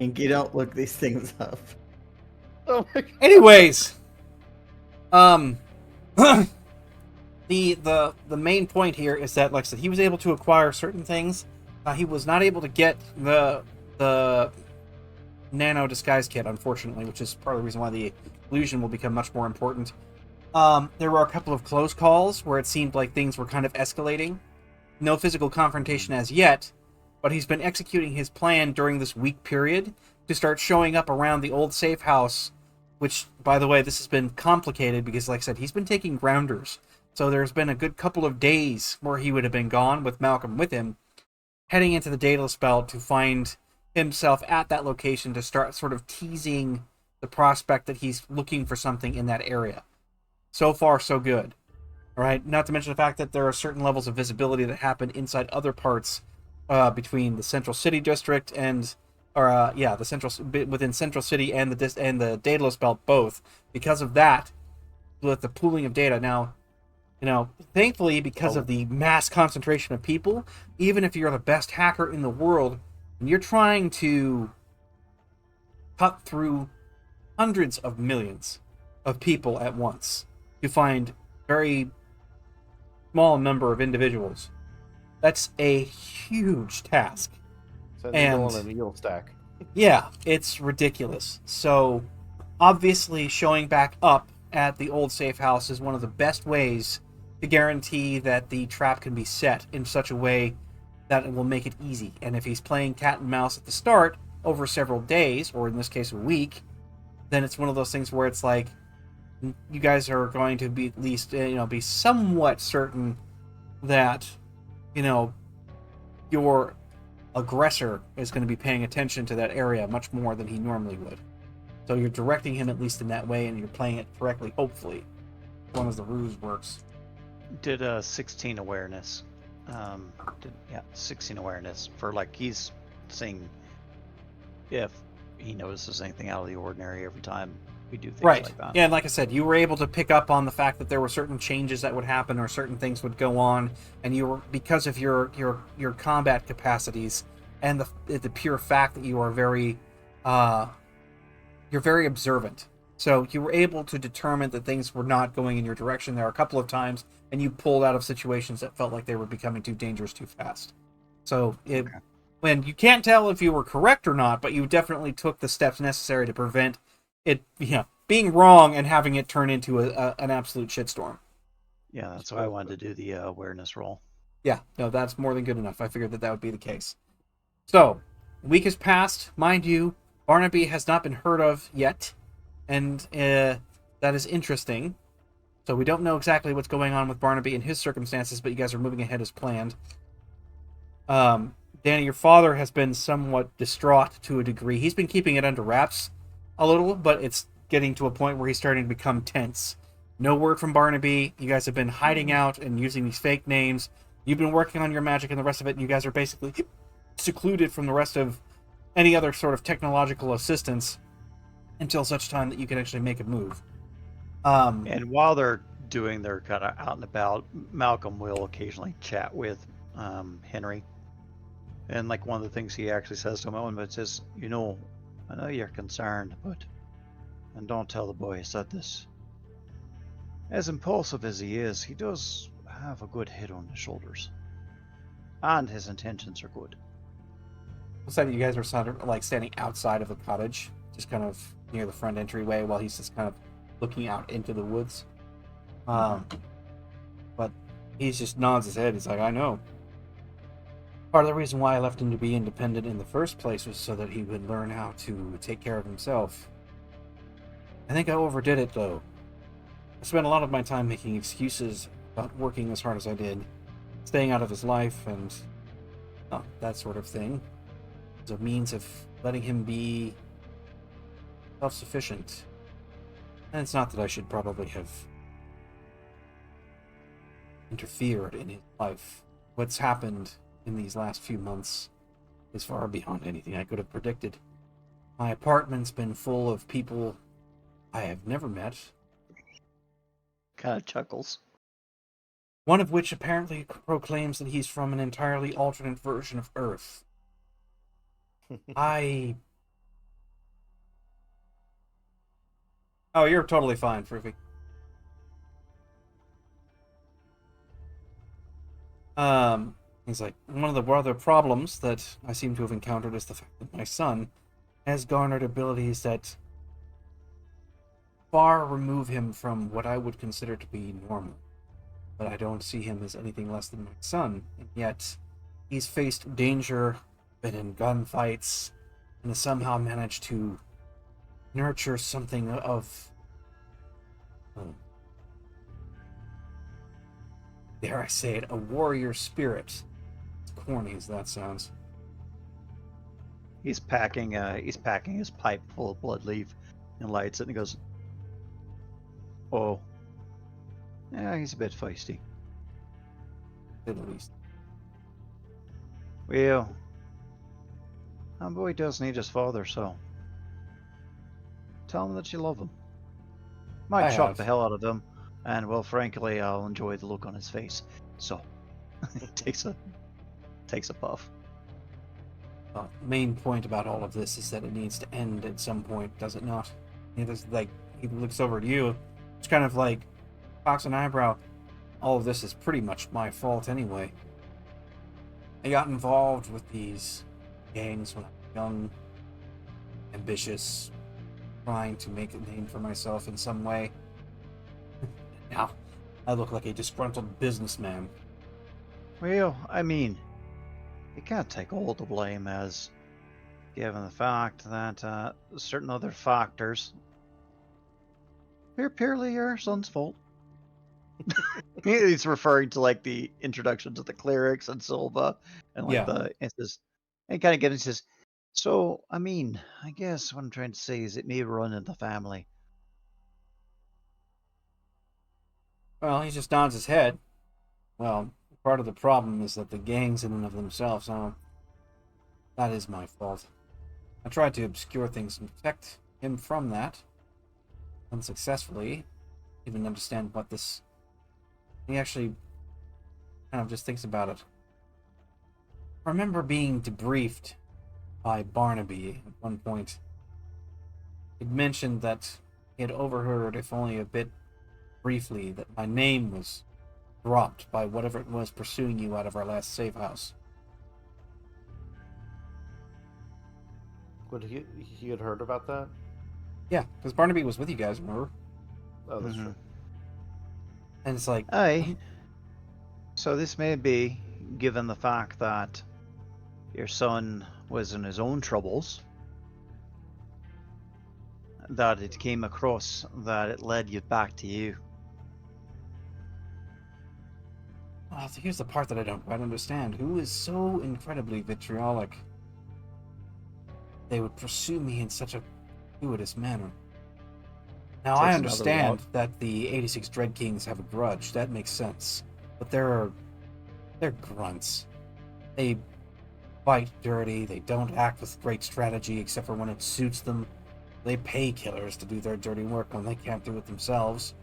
And you don't look these things up. Oh my god. Anyways, the main point here is that, like I said, he was able to acquire certain things. He was not able to get the nano disguise kit, unfortunately, which is part of the reason why the illusion will become much more important. There were a couple of close calls where it seemed like things were kind of escalating. No physical confrontation as yet, but he's been executing his plan during this week period to start showing up around the old safe house, which, by the way, this has been complicated because, like I said, he's been taking grounders. So there's been a good couple of days where he would have been gone with Malcolm with him, heading into the Daedalus Belt to find himself at that location to start sort of teasing the prospect that he's looking for something in that area. So far, so good. All right. Not to mention the fact that there are certain levels of visibility that happen inside other parts between the Central City District and, the central within Central City and the Daedalus Belt both. Because of that, with the pooling of data now, thankfully, because of the mass concentration of people, even if you're the best hacker in the world, and you're trying to cut through hundreds of millions of people at once to find very small number of individuals, that's a huge task. It's a needle and a needle stack. Yeah, it's ridiculous. So, obviously, showing back up at the old safe house is one of the best ways to guarantee that the trap can be set in such a way that it will make it easy. And if he's playing cat and mouse at the start over several days, or in this case a week, then it's one of those things where it's like, you guys are going to be at least, be somewhat certain that, your aggressor is going to be paying attention to that area much more than he normally would. So you're directing him at least in that way, and you're playing it correctly, hopefully, as long as the ruse works. Did 16 awareness. 16 awareness for, like, he's seeing if he notices anything out of the ordinary every time we do things like that. Yeah, and like I said, you were able to pick up on the fact that there were certain changes that would happen or certain things would go on, and you were, because of your combat capacities and the pure fact that you are very you're very observant. So you were able to determine that things were not going in your direction there a couple of times, and you pulled out of situations that felt like they were becoming too dangerous too fast. So when you can't tell if you were correct or not, but you definitely took the steps necessary to prevent it, being wrong and having it turn into an absolute shitstorm. Yeah, that's why I wanted to do the awareness roll. Yeah, no, that's more than good enough. I figured that would be the case. So, a week has passed, mind you. Barnaby has not been heard of yet, and that is interesting. So we don't know exactly what's going on with Barnaby and his circumstances, but you guys are moving ahead as planned. Danny, your father has been somewhat distraught to a degree. He's been keeping it under wraps a little, but it's getting to a point where he's starting to become tense. No word from Barnaby. You guys have been hiding out and using these fake names. You've been working on your magic and the rest of it, and you guys are basically secluded from the rest of any other sort of technological assistance until such time that you can actually make a move. And while they're doing their kind of out and about, Malcolm will occasionally chat with Henry. And like one of the things he actually says to him, but says, I know you're concerned, and don't tell the boy I said this. As impulsive as he is, he does have a good head on his shoulders. And his intentions are good. Looks like you guys are sort of like standing outside of the cottage, just kind of near the front entryway, while he's just kind of looking out into the woods. But He just nods his head. He's like, I know. Part of the reason why I left him to be independent in the first place was so that he would learn how to take care of himself. I think I overdid it, though. I spent a lot of my time making excuses about working as hard as I did, staying out of his life, and that sort of thing, as a means of letting him be self-sufficient. And it's not that I should probably have interfered in his life. What's happened in these last few months is far beyond anything I could have predicted. My apartment's been full of people I have never met. Kind of chuckles. One of which apparently proclaims that he's from an entirely alternate version of Earth. Oh, you're totally fine, Fruity. He's like, one of the other problems that I seem to have encountered is the fact that my son has garnered abilities that far remove him from what I would consider to be normal. But I don't see him as anything less than my son, and yet he's faced danger, been in gunfights, and has somehow managed to nurture something of, dare I say it, a warrior spirit. As corny as that sounds. He's packing his pipe full of blood leaf and lights it and he goes, "Oh. Yeah, he's a bit feisty. At least. Well, our boy does need his father, so tell him that you love him. Might I shock have. the hell out of him, and well, frankly, I'll enjoy the look on his face." So, he takes a puff. The main point about all of this is that it needs to end at some point, does it not? He looks over at you. It's kind of like cocks an eyebrow. All of this is pretty much my fault anyway. I got involved with these gangs when I was young, ambitious, trying to make a name for myself in some way. Now, I look like a disgruntled businessman. Well, I mean, you can't take all the blame as given the fact that certain other factors are purely your son's fault. He's referring to like the introduction to the clerics and Silva and like Yeah. and kind of getting says, so I mean, I guess what I'm trying to say is it may run in the family. Well, he just nods his head. Well, part of the problem is that the gangs in and of themselves, that is my fault. I tried to obscure things and protect him from that. Unsuccessfully. Even understand what this... He actually kind of just thinks about it. I remember being debriefed by Barnaby at one point. He'd mentioned that he had overheard, if only a bit briefly, that my name was dropped by whatever it was pursuing you out of our last safe house. Would he had heard about that? Yeah, because Barnaby was with you guys, remember? Oh, that's true. And it's like... Aye. So this may be, given the fact that your son was in his own troubles, that it came across that it led you back to you. Oh, here's the part that I don't quite understand. Who is so incredibly vitriolic? They would pursue me in such a gratuitous manner. Now, I understand that the 86 Dread Kings have a grudge. That makes sense. But they're grunts. They fight dirty. They don't act with great strategy except for when it suits them. They pay killers to do their dirty work when they can't do it themselves.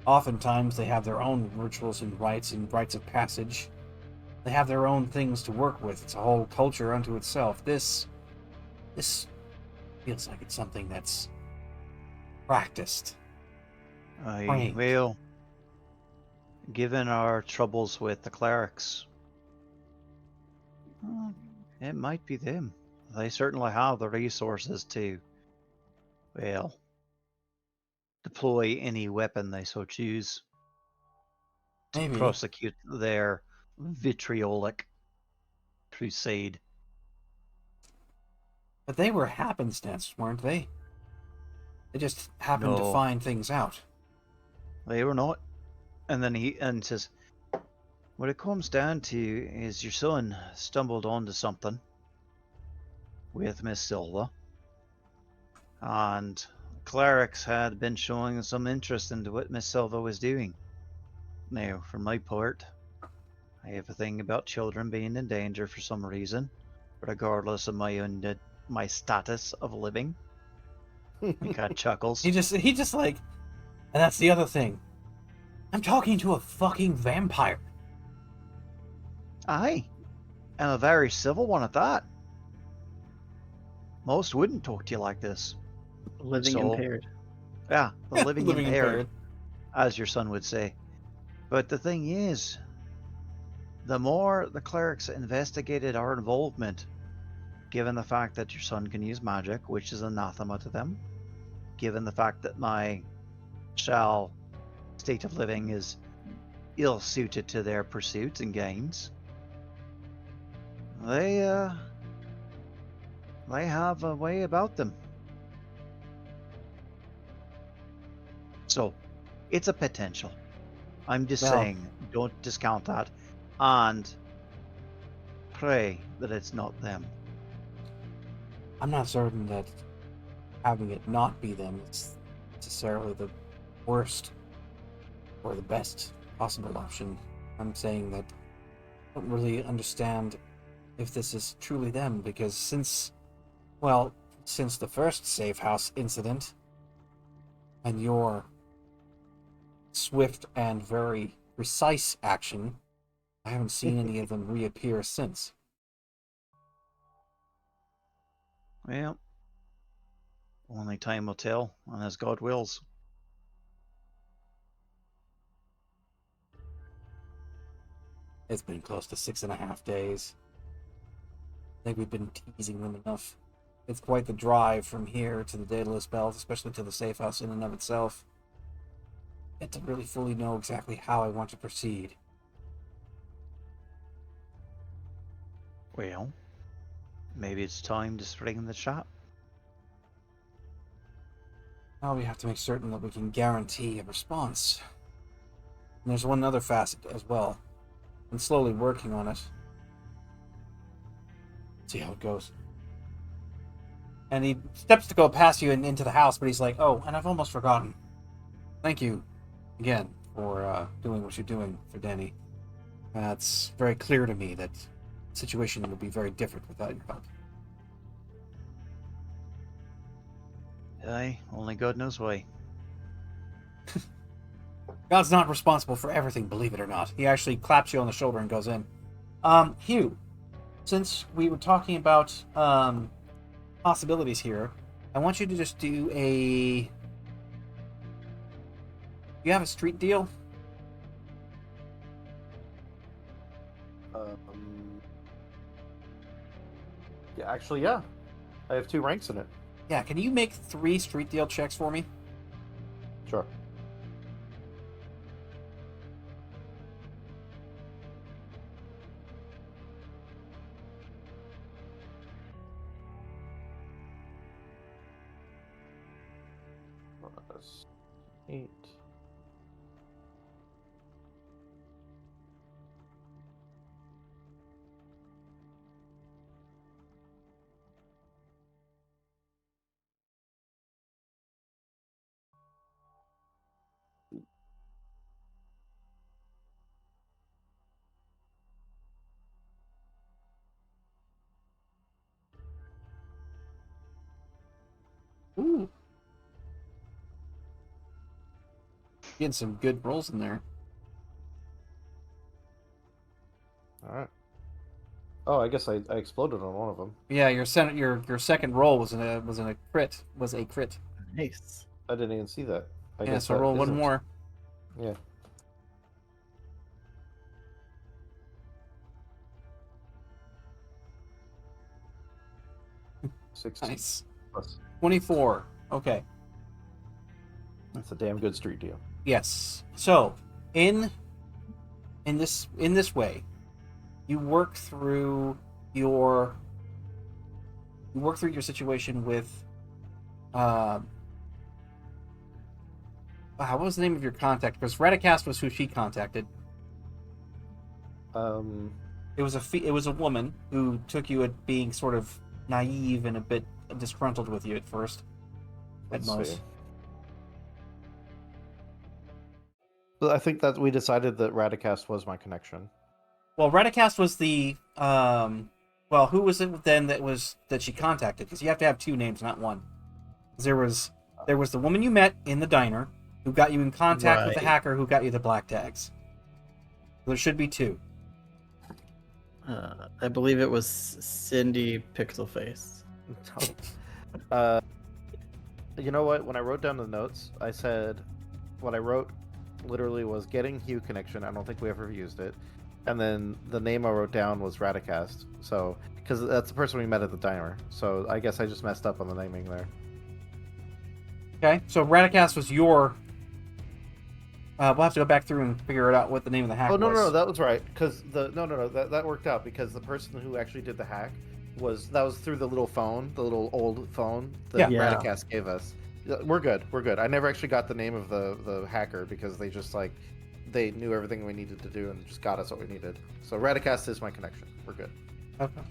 Oftentimes, they have their own rituals and rites of passage. They have their own things to work with. It's a whole culture unto itself. This feels like it's something that's practiced. Well, given our troubles with the clerics, it might be them. They certainly have the resources to, well, deploy any weapon they so choose. to prosecute their vitriolic crusade. But they were happenstance, weren't they? They just happened to find things out. They were not. And then he says, what it comes down to is your son stumbled onto something with Miss Silva. And clerics had been showing some interest into what Miss Silva was doing. Now, for my part, I have a thing about children being in danger for some reason, regardless of my status of living. The cat chuckles. He just like, and that's the other thing. I'm talking to a fucking vampire. Aye, and a very civil one at that. Most wouldn't talk to you like this. Living impaired. Yeah, the living impaired, impaired, as your son would say. But the thing is, the more the clerics investigated our involvement, given the fact that your son can use magic, which is anathema to them, given the fact that my state of living is ill-suited to their pursuits and gains, they have a way about them. So, it's a potential. I'm just saying, don't discount that, and pray that it's not them. I'm not certain that having it not be them is necessarily the worst or the best possible option. I'm saying that I don't really understand if this is truly them, because since the first safe house incident and your swift and very precise action, I haven't seen any of them reappear since. Well, only time will tell, and as God wills. It's been close to 6.5 days. I think we've been teasing them enough. It's quite the drive from here to the Daedalus Belt, especially to the safe house in and of itself. Yet to really fully know exactly how I want to proceed. Well, maybe it's time to spring the shot. Now we have to make certain that we can guarantee a response. And there's one other facet as well. I'm slowly working on it. See how it goes. And he steps to go past you and into the house, but he's like, oh, and I've almost forgotten. Thank you again for doing what you're doing for Danny. It's very clear to me that the situation would be very different without your help. Aye, only God knows why. God's not responsible for everything, believe it or not. He actually claps you on the shoulder and goes in. Hugh, since we were talking about possibilities here, I want you to just do a... You have a street deal? Yeah, actually, yeah. I have 2 ranks in it. Yeah, can you make 3 street deal checks for me? Sure. Plus 8. Ooh. Getting some good rolls in there. Alright. Oh, I guess I exploded on one of them. Yeah, your second roll was a crit. Nice. I didn't even see that. I Yeah, guess so that roll one isn't- more. Yeah. Nice. Plus. 24. Okay. That's a damn good street deal. Yes. So, in in this way, you work through your situation with what was the name of your contact? Because Radicast was who she contacted. It was a woman who took you at being sort of naive and a bit disgruntled with you at first. At most. Well, I think that we decided that Radicast was my connection. Well, Radicast was the who was it then that she contacted? Because you have to have two names, not one. There was the woman you met in the diner who got you in contact with the hacker who got you the black tags. There should be two. I believe it was Cindy Pixelface. You know what? When I wrote down the notes, I said what I wrote literally was getting Hue connection. I don't think we ever used it. And then the name I wrote down was Radicast. So, because that's the person we met at the diner. So I guess I just messed up on the naming there. Okay, so Radicast was your. We'll have to go back through and figure it out what the name of the hack was. No, that was right. Because that worked out because the person who actually did the hack was through the little phone, the little old phone that Radicast gave us. We're good. I never actually got the name of the hacker because they just they knew everything we needed to do and just got us what we needed. So Radicast is my connection. We're good. Okay.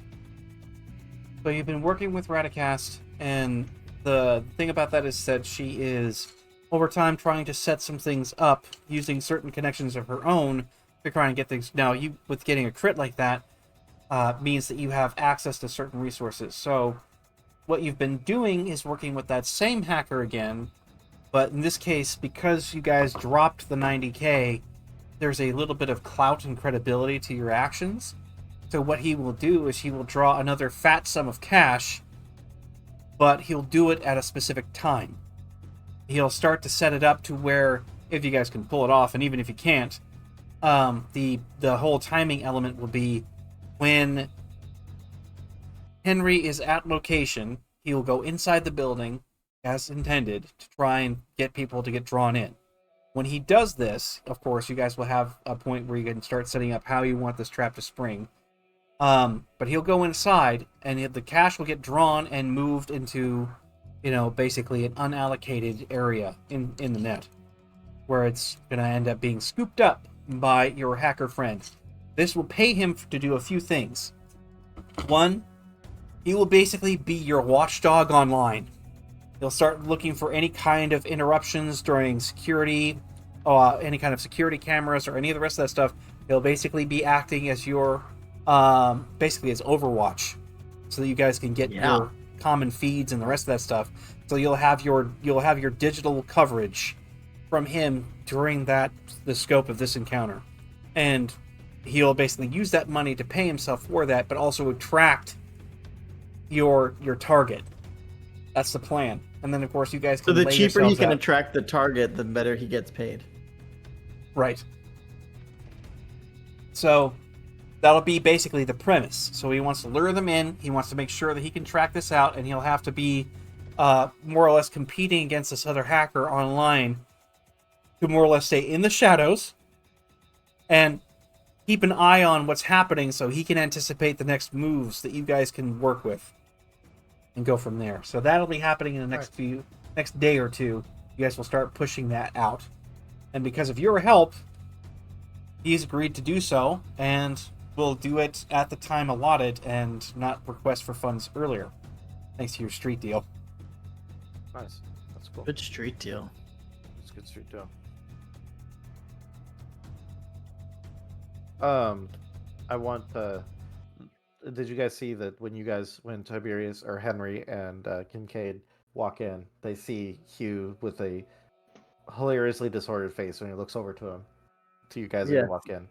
So you've been working with Radicast, and the thing about that is that she is over time trying to set some things up using certain connections of her own to try and get things. Now, you with getting a crit like that means that you have access to certain resources. So what you've been doing is working with that same hacker again, but in this case, because you guys dropped the 90k, there's a little bit of clout and credibility to your actions. So what he will do is he will draw another fat sum of cash, but he'll do it at a specific time. He'll start to set it up to where, if you guys can pull it off, and even if you can't, the whole timing element will be when Henry is at location, he will go inside the building, as intended, to try and get people to get drawn in. When he does this, of course, you guys will have a point where you can start setting up how you want this trap to spring. But he'll go inside, and the cash will get drawn and moved into, basically an unallocated area in the net, where it's going to end up being scooped up by your hacker friend. This will pay him to do a few things. One, he will basically be your watchdog online. He'll start looking for any kind of interruptions during security, any kind of security cameras or any of the rest of that stuff. He'll basically be acting as your, basically as Overwatch, so that you guys can get your common feeds and the rest of that stuff. So you'll have your digital coverage from him during the scope of this encounter, and he'll basically use that money to pay himself for that, but also attract your target. That's the plan. And then, of course, you guys can. So the cheaper he can attract the target, the better he gets paid. Right. So that'll be basically the premise. So he wants to lure them in. He wants to make sure that he can track this out, and he'll have to be more or less competing against this other hacker online to more or less stay in the shadows and keep an eye on what's happening so he can anticipate the next moves that you guys can work with and go from there. So that'll be happening in the next day or two. You guys will start pushing that out. And because of your help, he's agreed to do so, and will do it at the time allotted and not request for funds earlier, thanks to your street deal. Nice. That's cool. Good street deal. That's a good street deal. I want did you guys see that when Tiberius or Henry and Kincaid walk in, they see Hugh with a hilariously disordered face when he looks over to you guys as you walk in,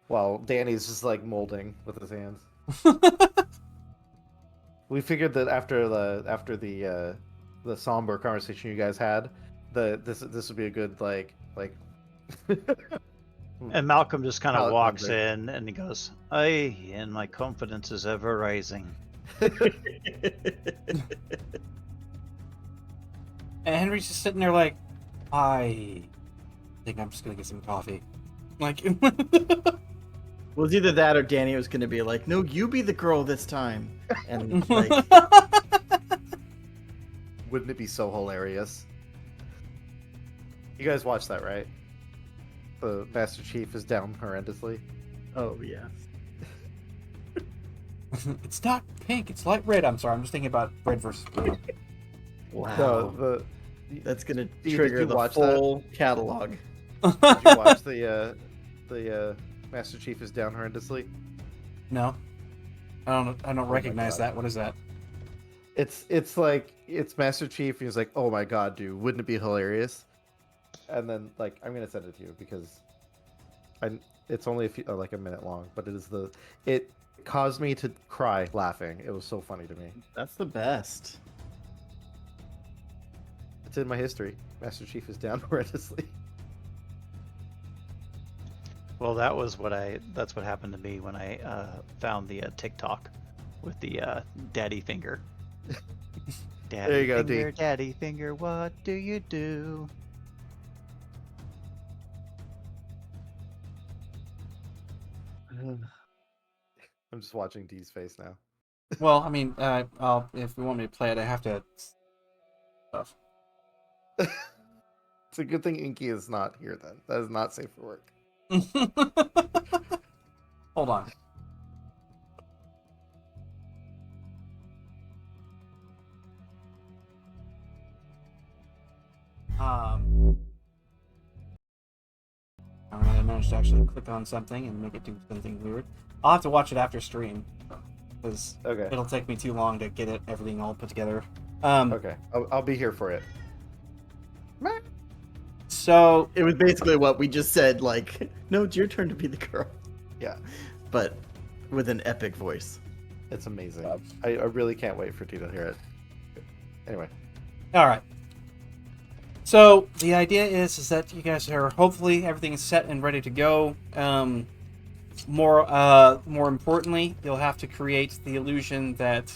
while Danny's just molding with his hands. We figured that after the somber conversation you guys had, this would be a good And Malcolm just kind of walks in and he goes, "Aye, and my confidence is ever rising." And Henry's just sitting there I think I'm just gonna get some coffee. Like, Well, it's either that or Danny was going to be like, "No, you be the girl this time," and like, Wouldn't it be so hilarious? You guys watched that, right? The Master Chief is down horrendously. oh yeah. it's not pink, it's light red. I'm sorry, I'm just thinking about red versus blue. Wow. No, That's gonna Did trigger you the watch full catalog. did you watch the Master Chief is down horrendously? No, I don't recognize God. that. What is that? It's like it's Master Chief. And he's like, "Oh my god, dude, wouldn't it be hilarious?" And then like I'm gonna send it to you because it's only like a minute long, but it caused me to cry laughing. It was so funny to me. That's the best. It's in my history. Master Chief is down horrendously. Well, that's what happened to me when I found the TikTok with the daddy finger. Daddy There you go, finger, D. daddy finger, what do you do? I'm just watching D's face now. Well, I mean, if you want me to play it, I have to. Stuff. It's a good thing Inky is not here then. That is not safe for work. Hold on. I managed to actually click on something and make it do something weird. I'll have to watch it after stream because Okay. it'll take me too long to get everything all put together. Okay. I'll be here for it. So It was basically what we just said. Like, no, it's your turn to be the girl, Yeah. but with an epic voice. It's amazing. I really can't wait for T to hear it. Anyway. all right. So the idea is that you guys are hopefully everything is set and ready to go. More importantly, you'll have to create the illusion that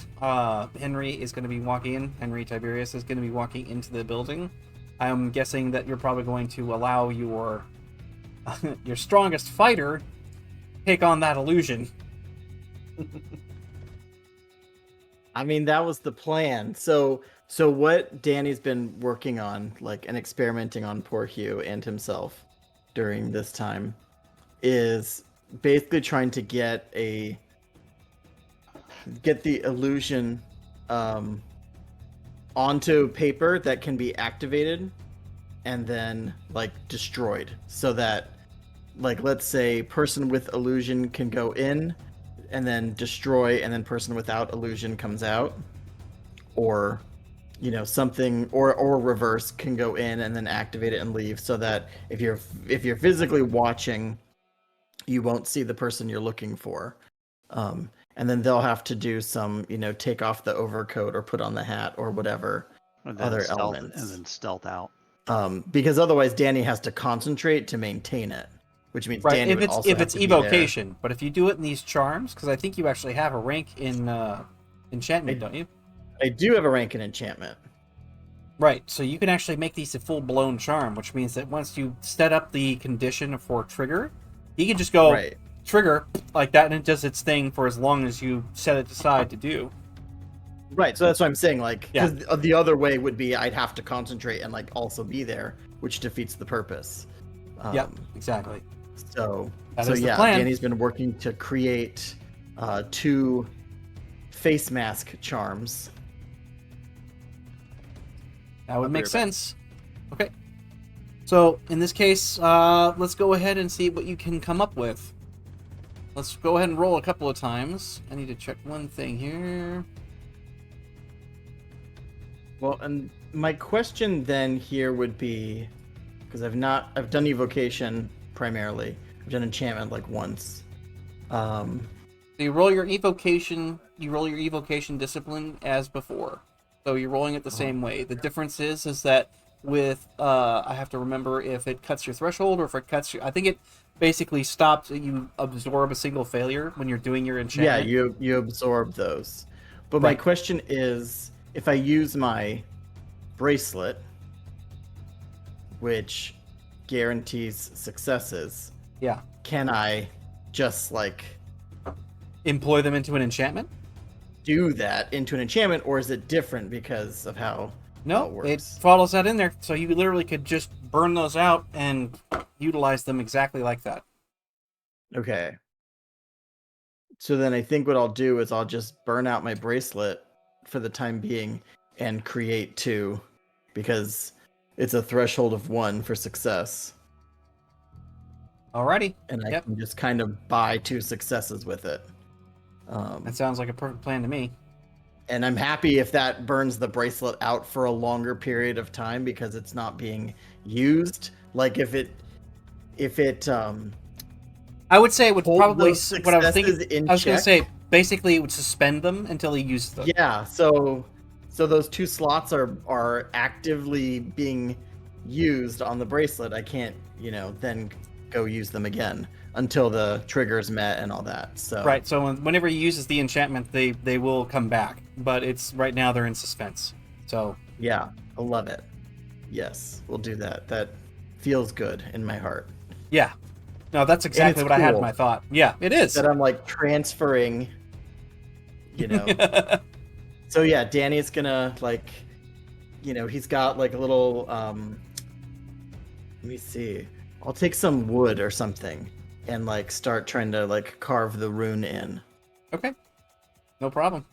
Henry is going to be walking in. Henry Tiberius is going to be walking into the building. I'm guessing that you're probably going to allow your your strongest fighter take on that illusion. I mean, that was the plan. So what Danny's been working on, like, and experimenting on poor Hugh and himself during this time, is basically trying to get the illusion onto paper that can be activated and then like destroyed, so that, like, let's say person with illusion can go in and then destroy, and then person without illusion comes out, or something, or reverse, can go in and then activate it and leave, so that if you're physically watching, you won't see the person you're looking for. And then they'll have to do some, take off the overcoat or put on the hat or whatever other elements, and then stealth out. Because otherwise Danny has to concentrate to maintain it, which means Right, Danny if would it's also if have it's to be there. evocation, but if you do it in these charms, because I think you actually have a rank in enchantment, don't you? I do have a rank in enchantment. Right, so you can actually make these a full-blown charm, which means that once you set up the condition for trigger, you can just go Right. trigger like that, and it does its thing for as long as you set it aside to do. Right, so that's what I'm saying. Like, Yeah. because the other way would be I'd have to concentrate and like also be there, which defeats the purpose. Yep, exactly. So That so is the yeah, plan. Danny's been working to create 2 face mask charms. That would I'll make be right back. sense. Okay. So, in this case, let's go ahead and see what you can come up with. Let's go ahead and roll a couple of times. I need to check one thing here. Well, and my question then here would be, because I've done evocation primarily. I've done enchantment like once. So you roll your evocation discipline as before. So you're rolling it the same way. The difference is that with I have to remember if it cuts your threshold or if it cuts your, I think it basically stops you absorb a single failure when you're doing your enchantment. Yeah, you absorb those. But my Right. question is, if I use my bracelet, which guarantees successes, Yeah. Can I just like employ them into an enchantment? Do that into an enchantment, or is it different because of how it works? It follows that in there, so you literally could just burn those out and utilize them exactly like that. Okay. So then I think what I'll do is I'll just burn out my bracelet for the time being and create 2, because it's a threshold of 1 for success. Alrighty. And I can just kind of buy 2 successes with it. That sounds like a perfect plan to me. And I'm happy if that burns the bracelet out for a longer period of time because it's not being used. Like if it I would say it would probably what I was thinking. I was going to say basically it would suspend them until he uses them. Yeah, so those 2 slots are actively being used on the bracelet. I can't, then go use them again until the trigger's met and all that. So right. So whenever he uses the enchantment, they will come back. But it's right now they're in suspense. So yeah, I love it. Yes, we'll do that. That feels good in my heart. Yeah. No, that's exactly what I had in my thought. Yeah, it is. That I'm like transferring, So yeah, Danny's gonna he's got like a little let me see. I'll take some wood or something and like start trying to like carve the rune in. Okay. No problem.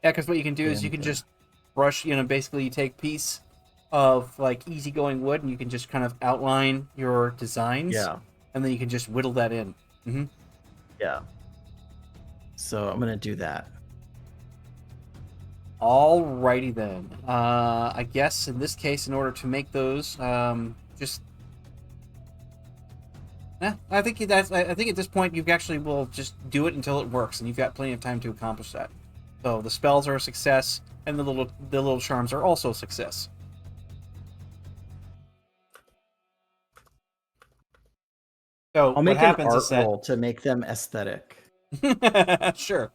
Yeah, because what you can do is you can just brush, basically you take a piece of like easygoing wood and you can just kind of outline your designs. Yeah. And then you can just whittle that in. Mm-hmm. Yeah. So I'm gonna do that. Alrighty then. I guess in this case, in order to make those, I think at this point you actually will just do it until it works, and you've got plenty of time to accomplish that. So the spells are a success, and the little charms are also a success. So I'll make what happens an art is that roll to make them aesthetic. Sure.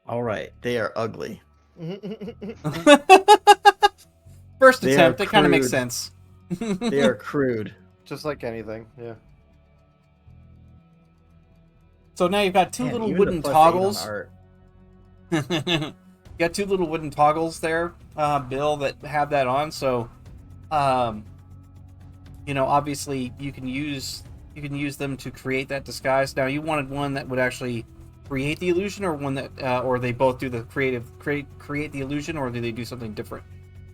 All right, they are ugly. First attempt, it kind of makes sense. They are crude. Just like anything, yeah. So now you've got 2 little wooden toggles. You got 2 little wooden toggles there, Bill, that have that on. So, obviously you can use them to create that disguise. Now, you wanted one that would actually create the illusion, or one that, or they both do the create the illusion, or do they do something different?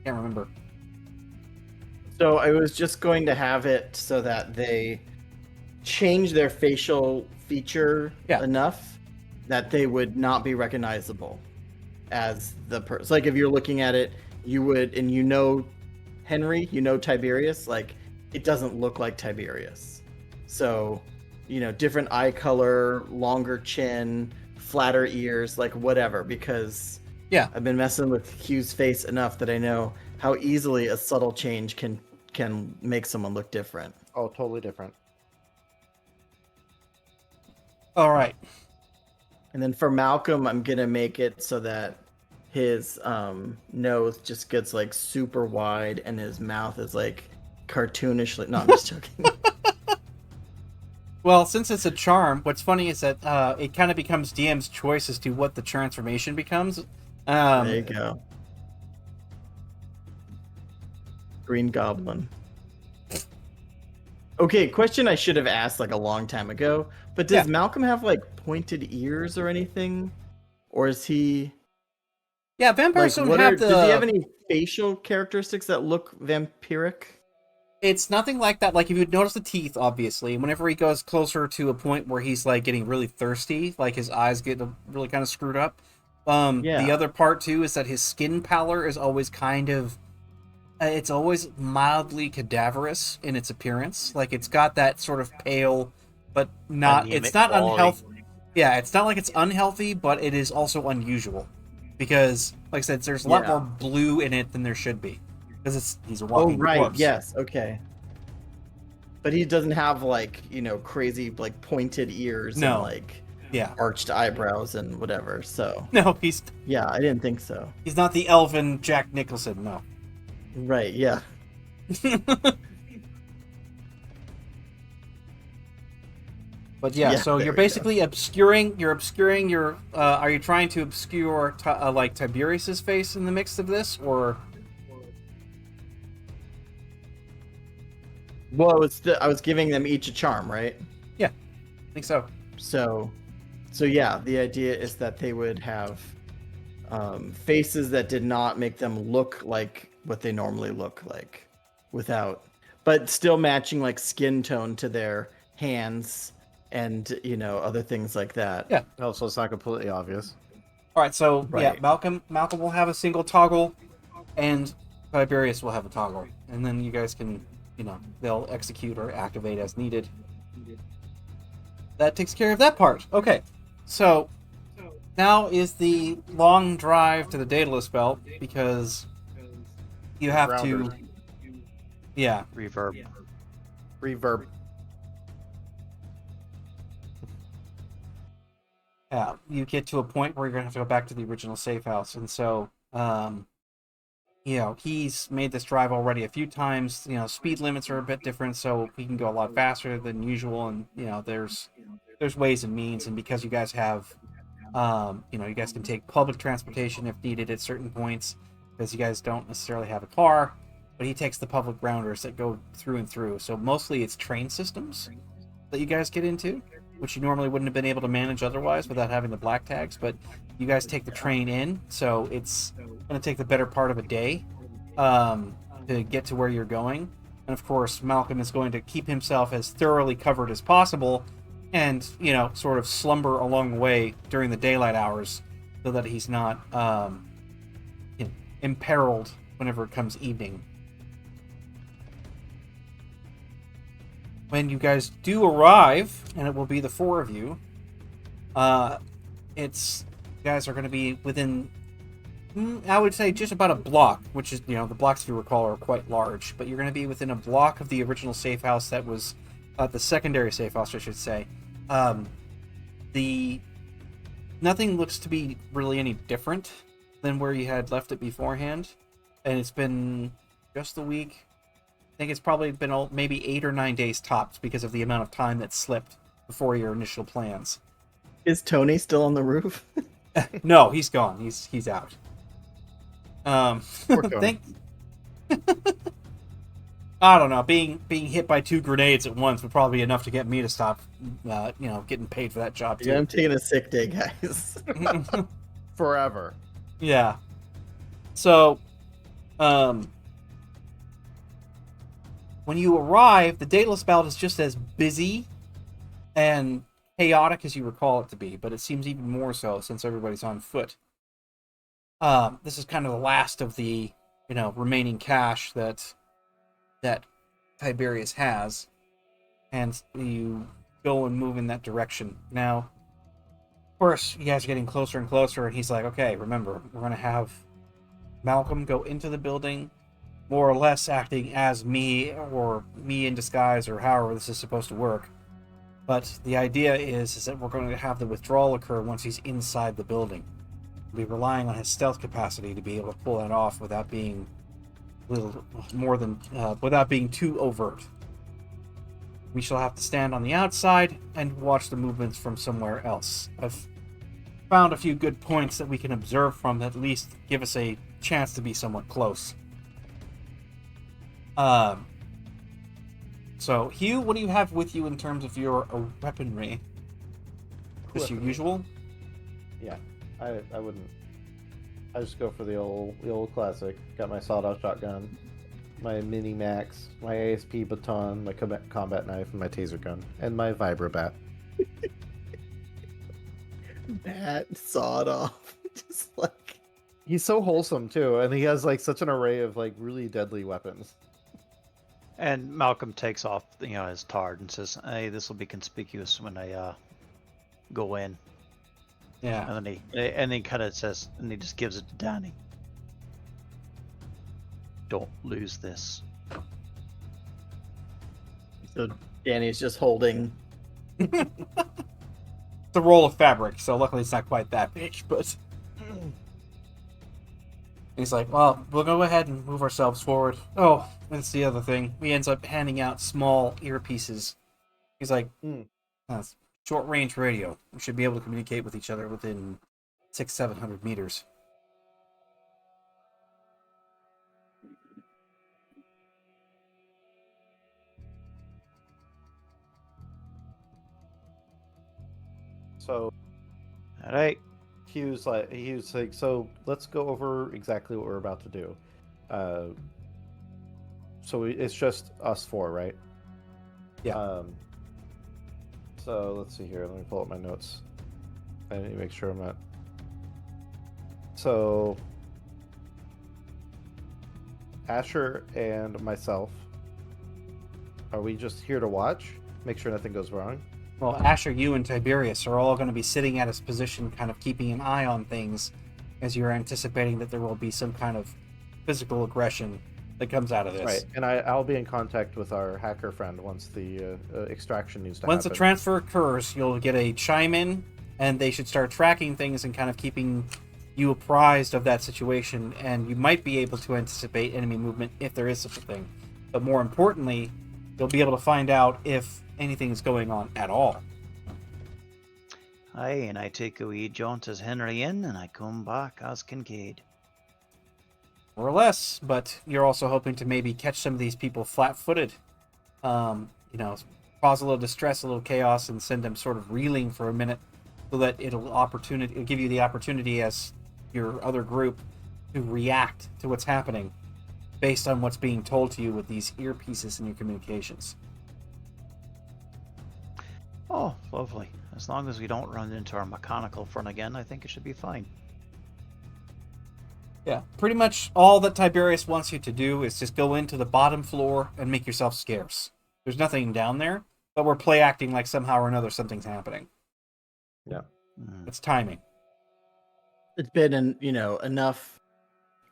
Can't remember. So I was just going to have it so that they change their facial feature enough that they would not be recognizable as the person. Like if you're looking at it, you would, and Henry, Tiberius, like it doesn't look like Tiberius. So, different eye color, longer chin, flatter ears, like whatever, because I've been messing with Hugh's face enough that I know how easily a subtle change can make someone look different. Oh, totally different. All right. And then for Malcolm, I'm going to make it so that his nose just gets like super wide and his mouth is like cartoonishly. No, I'm just joking. Well, since it's a charm, what's funny is that it kind of becomes DM's choice as to what the transformation becomes. There you go. Green Goblin. Okay, question I should have asked like a long time ago, but does Malcolm have like pointed ears or anything? Or is he... Yeah, vampires don't have the... Does he have any facial characteristics that look vampiric? It's nothing like that. Like, if you'd notice the teeth, obviously, whenever he goes closer to a point where he's, like, getting really thirsty, like, his eyes get really kind of screwed up. The other part, too, is that his skin pallor is always kind of... it's always mildly cadaverous in its appearance. Like, it's got that sort of pale, but not... Anemic it's not quality. unhealthy. Yeah, it's not like it's unhealthy, but it is also unusual. Because, like I said, there's a lot more blue in it than there should be. Because he's a walking corpse. Yes, okay. But he doesn't have like, crazy like pointed ears and like arched eyebrows and whatever. So no, he's I didn't think so. He's not the elven Jack Nicholson, no. Right, yeah. But yeah, Yeah, so there you're we go. basically obscuring your. Are you trying to obscure like Tiberius's face in the mix of this, or? Well, I was giving them each a charm, right? Yeah, I think so. So yeah, the idea is that they would have faces that did not make them look like what they normally look like, but still matching like skin tone to their hands and other things like that. Yeah. Oh, so it's not completely obvious. All right, so yeah, Right. Malcolm will have a single toggle, and Tiberius will have a toggle, and then you guys can, they'll execute or activate as needed. That takes care of that part. Okay, so now is the long drive to the Daedalus Belt, because you have Rounders. to. Yeah. Reverb. Yeah, you get to a point where you're gonna have to go back to the original safe house, and so, he's made this drive already a few times. Speed limits are a bit different, so he can go a lot faster than usual, and there's ways and means, and because you guys have, you guys can take public transportation if needed at certain points, because you guys don't necessarily have a car, but he takes the public rounders that go through and through. So mostly it's train systems that you guys get into, which you normally wouldn't have been able to manage otherwise without having the black tags, but you guys take the train in, so it's going to take the better part of a day to get to where you're going. And of course, Malcolm is going to keep himself as thoroughly covered as possible and, sort of slumber along the way during the daylight hours so that he's not imperiled whenever it comes evening. When you guys do arrive, and it will be the four of you, you guys are going to be within, I would say, just about a block, which is, the blocks, if you recall, are quite large, but you're going to be within a block of the original safe house that was, the secondary safe house, I should say. Nothing looks to be really any different than where you had left it beforehand, and it's been just a week. I think it's probably been maybe 8 or 9 days tops because of the amount of time that slipped before your initial plans. Is Tony still on the roof? No, he's gone. He's out. Think. I don't know. Being hit by 2 grenades at once would probably be enough to get me to stop, getting paid for that job too. Yeah, I'm taking a sick day, guys. Forever. Yeah. So, when you arrive, the Daedalus Belt is just as busy and chaotic as you recall it to be, but it seems even more so since everybody's on foot. This is kind of the last of the, remaining cash that Tiberius has, and you go and move in that direction. Now, of course, you guys are getting closer and closer, and he's like, okay, remember, we're going to have Malcolm go into the building, more or less acting as me, or me in disguise, or however this is supposed to work. But the idea is that we're going to have the withdrawal occur once he's inside the building. We'll be relying on his stealth capacity to be able to pull that off without being without being too overt. We shall have to stand on the outside and watch the movements from somewhere else. I've found a few good points that we can observe from that at least give us a chance to be somewhat close. So, Hugh, what do you have with you in terms of your weaponry? Just your usual? Yeah, I wouldn't. I just go for the old classic. Got my sawed-off shotgun, my mini max, my ASP baton, my combat knife, and my taser gun, and my vibro bat. Bat sawed off, just like. He's so wholesome too, and he has such an array of really deadly weapons. And Malcolm takes off, his tard and says, "Hey, this will be conspicuous when I go in." Yeah. And then he kind of says, and he just gives it to Danny. "Don't lose this." So Danny's just holding. It's a roll of fabric, so luckily it's not quite that big, but he's like, well, we'll go ahead and move ourselves forward. Oh, that's the other thing. We ends up handing out small earpieces. He's like, that's short-range radio. We should be able to communicate with each other within 600-700 meters. So, all right. he was like, so let's go over exactly what we're about to do. So it's just us four, right? Yeah. So let's see here. Let me pull up my notes. I need to make sure I'm not. So Asher and myself, are we just here to watch? Make sure nothing goes wrong? Well, Asher, you, and Tiberius are all going to be sitting at his position, kind of keeping an eye on things, as you're anticipating that there will be some kind of physical aggression that comes out of this. Right, and I'll be in contact with our hacker friend once the extraction needs to happen. Once the transfer occurs, you'll get a chime in, and they should start tracking things and kind of keeping you apprised of that situation, and you might be able to anticipate enemy movement if there is such a thing. But more importantly, you'll be able to find out if anything is going on at all. Aye, and I take a wee jaunt as Henry in, and I come back as Kincaid. More or less, but you're also hoping to maybe catch some of these people flat-footed. Cause a little distress, a little chaos, and send them sort of reeling for a minute, so that it'll give you the opportunity as your other group to react to what's happening based on what's being told to you with these earpieces in your communications. Oh, lovely. As long as we don't run into our mechanical front again, I think it should be fine. Yeah, pretty much all that Tiberius wants you to do is just go into the bottom floor and make yourself scarce. There's nothing down there, but we're play acting like somehow or another something's happening. Yeah. It's timing. It's been enough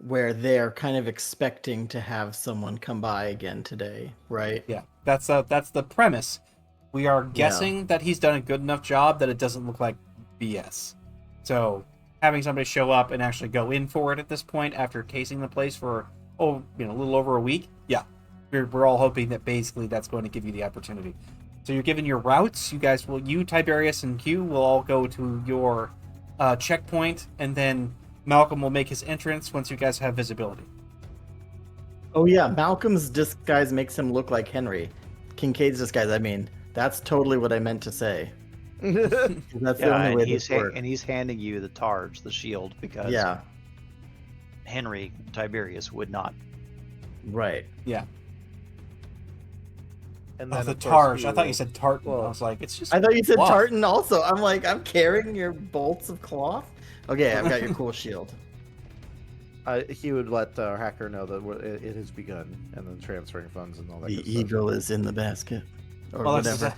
where they're kind of expecting to have someone come by again today, right? Yeah, that's the premise. We are guessing that he's done a good enough job that it doesn't look like BS. So having somebody show up and actually go in for it at this point after casing the place for a little over a week, yeah, we're all hoping that basically that's going to give you the opportunity. So you're given your routes. You, Tiberius, and Q will all go to your checkpoint, and then Malcolm will make his entrance once you guys have visibility. Oh yeah, Malcolm's disguise makes him look like Henry. Kincaid's disguise, that's totally what I meant to say. That's the only way this works. And he's handing you the targe, the shield, because Henry Tiberius would not. Right. Yeah. And then the targe. I thought you said tartan. Well, I was like, it's just. I thought you said cloth. tartan also. I'm like, I'm carrying your bolts of cloth. Okay, I've got your cool shield. He would let our hacker know that it has begun, and then transferring funds and all that. The good stuff. eagle is in the basket, or whatever.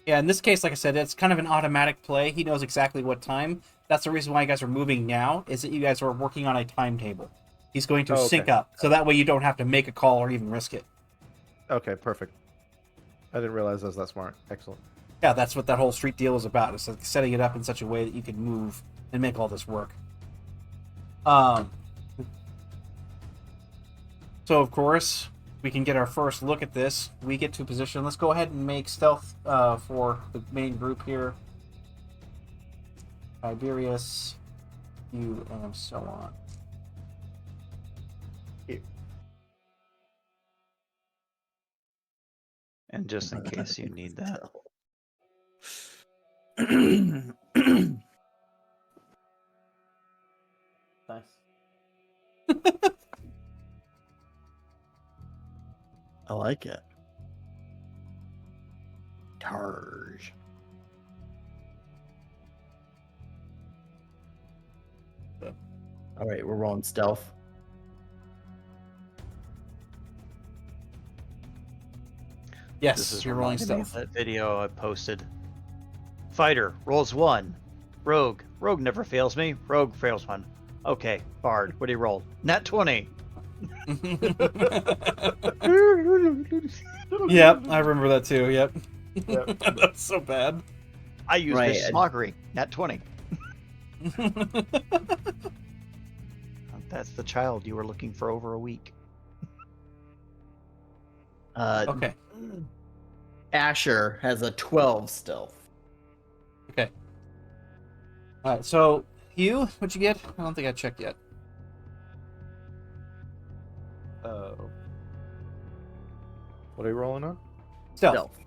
Yeah, in this case, like I said, it's kind of an automatic play. He knows exactly what time. That's the reason why you guys are moving now, is that you guys are working on a timetable. He's going to sync up, so that way you don't have to make a call or even risk it. Okay, perfect. I didn't realize I was that smart. Excellent. Yeah, that's what that whole street deal is about. It's like setting it up in such a way that you can move and make all this work. So, of course, we can get our first look at this. We get to a position. Let's go ahead and make stealth for the main group here. Tiberius, you, and so on. Here. And just in case you need that. Nice. I like it. Targe. All right, we're rolling stealth. Yes, This is you're rolling reminding me of stealth. that video I posted. Fighter rolls 1. Rogue never fails me. Rogue fails 1. Okay, Bard, what do you roll? Nat 20. Yep, I remember that too. Yep. That's so bad. I use vicious mockery. Nat 20. That's the child you were looking for over a week. Okay. Asher has a 12 stealth. Okay. All right. So Hugh, what'd you get? I don't think I checked yet. What are you rolling on? Stealth.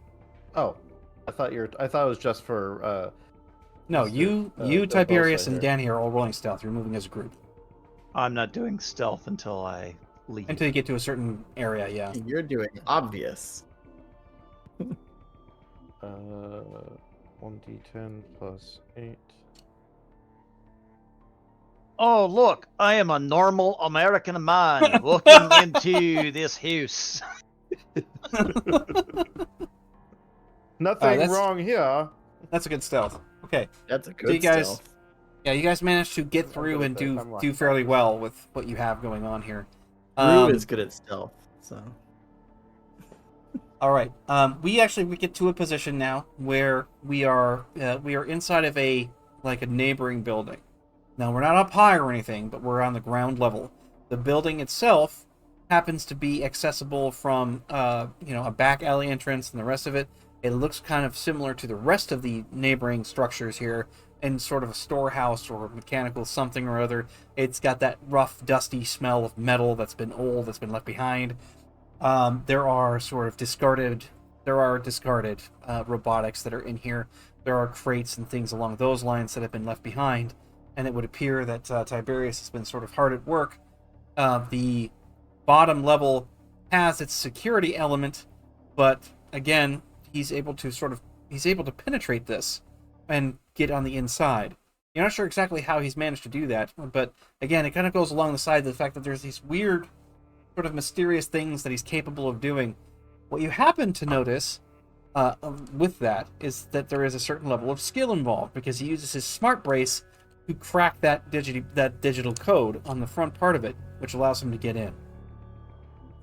Oh, I thought it was just for. No, Mr. you, Bosa Tiberius, and here. Danny are all rolling stealth. You're moving as a group I'm not doing stealth until I leave. until you get to a certain area. Yeah. You're doing obvious. 1d10 plus 8. Oh, look, I am a normal American man walking into this house. Nothing wrong here. That's a good stealth. Okay. That's a So good you guys, stealth. yeah, you guys managed to get through and do fairly well with what you have going on here. Rue is good at stealth, so. All right. We get to a position now where we are inside of a neighboring building. Now we're not up high or anything, but we're on the ground level. The building itself happens to be accessible from a back alley entrance, and the rest of it. It looks kind of similar to the rest of the neighboring structures here, and sort of a storehouse or mechanical something or other. It's got that rough, dusty smell of metal that's been old, that's been left behind. There are discarded robotics that are in here. There are crates and things along those lines that have been left behind, and it would appear that Tiberius has been sort of hard at work. The bottom level has its security element, but again, he's able to penetrate this and get on the inside. You're not sure exactly how he's managed to do that, but again, it kind of goes along the side of the fact that there's these weird, sort of mysterious things that he's capable of doing. What you happen to notice with that is that there is a certain level of skill involved, because he uses his smart brace to crack that digital code on the front part of it, which allows him to get in.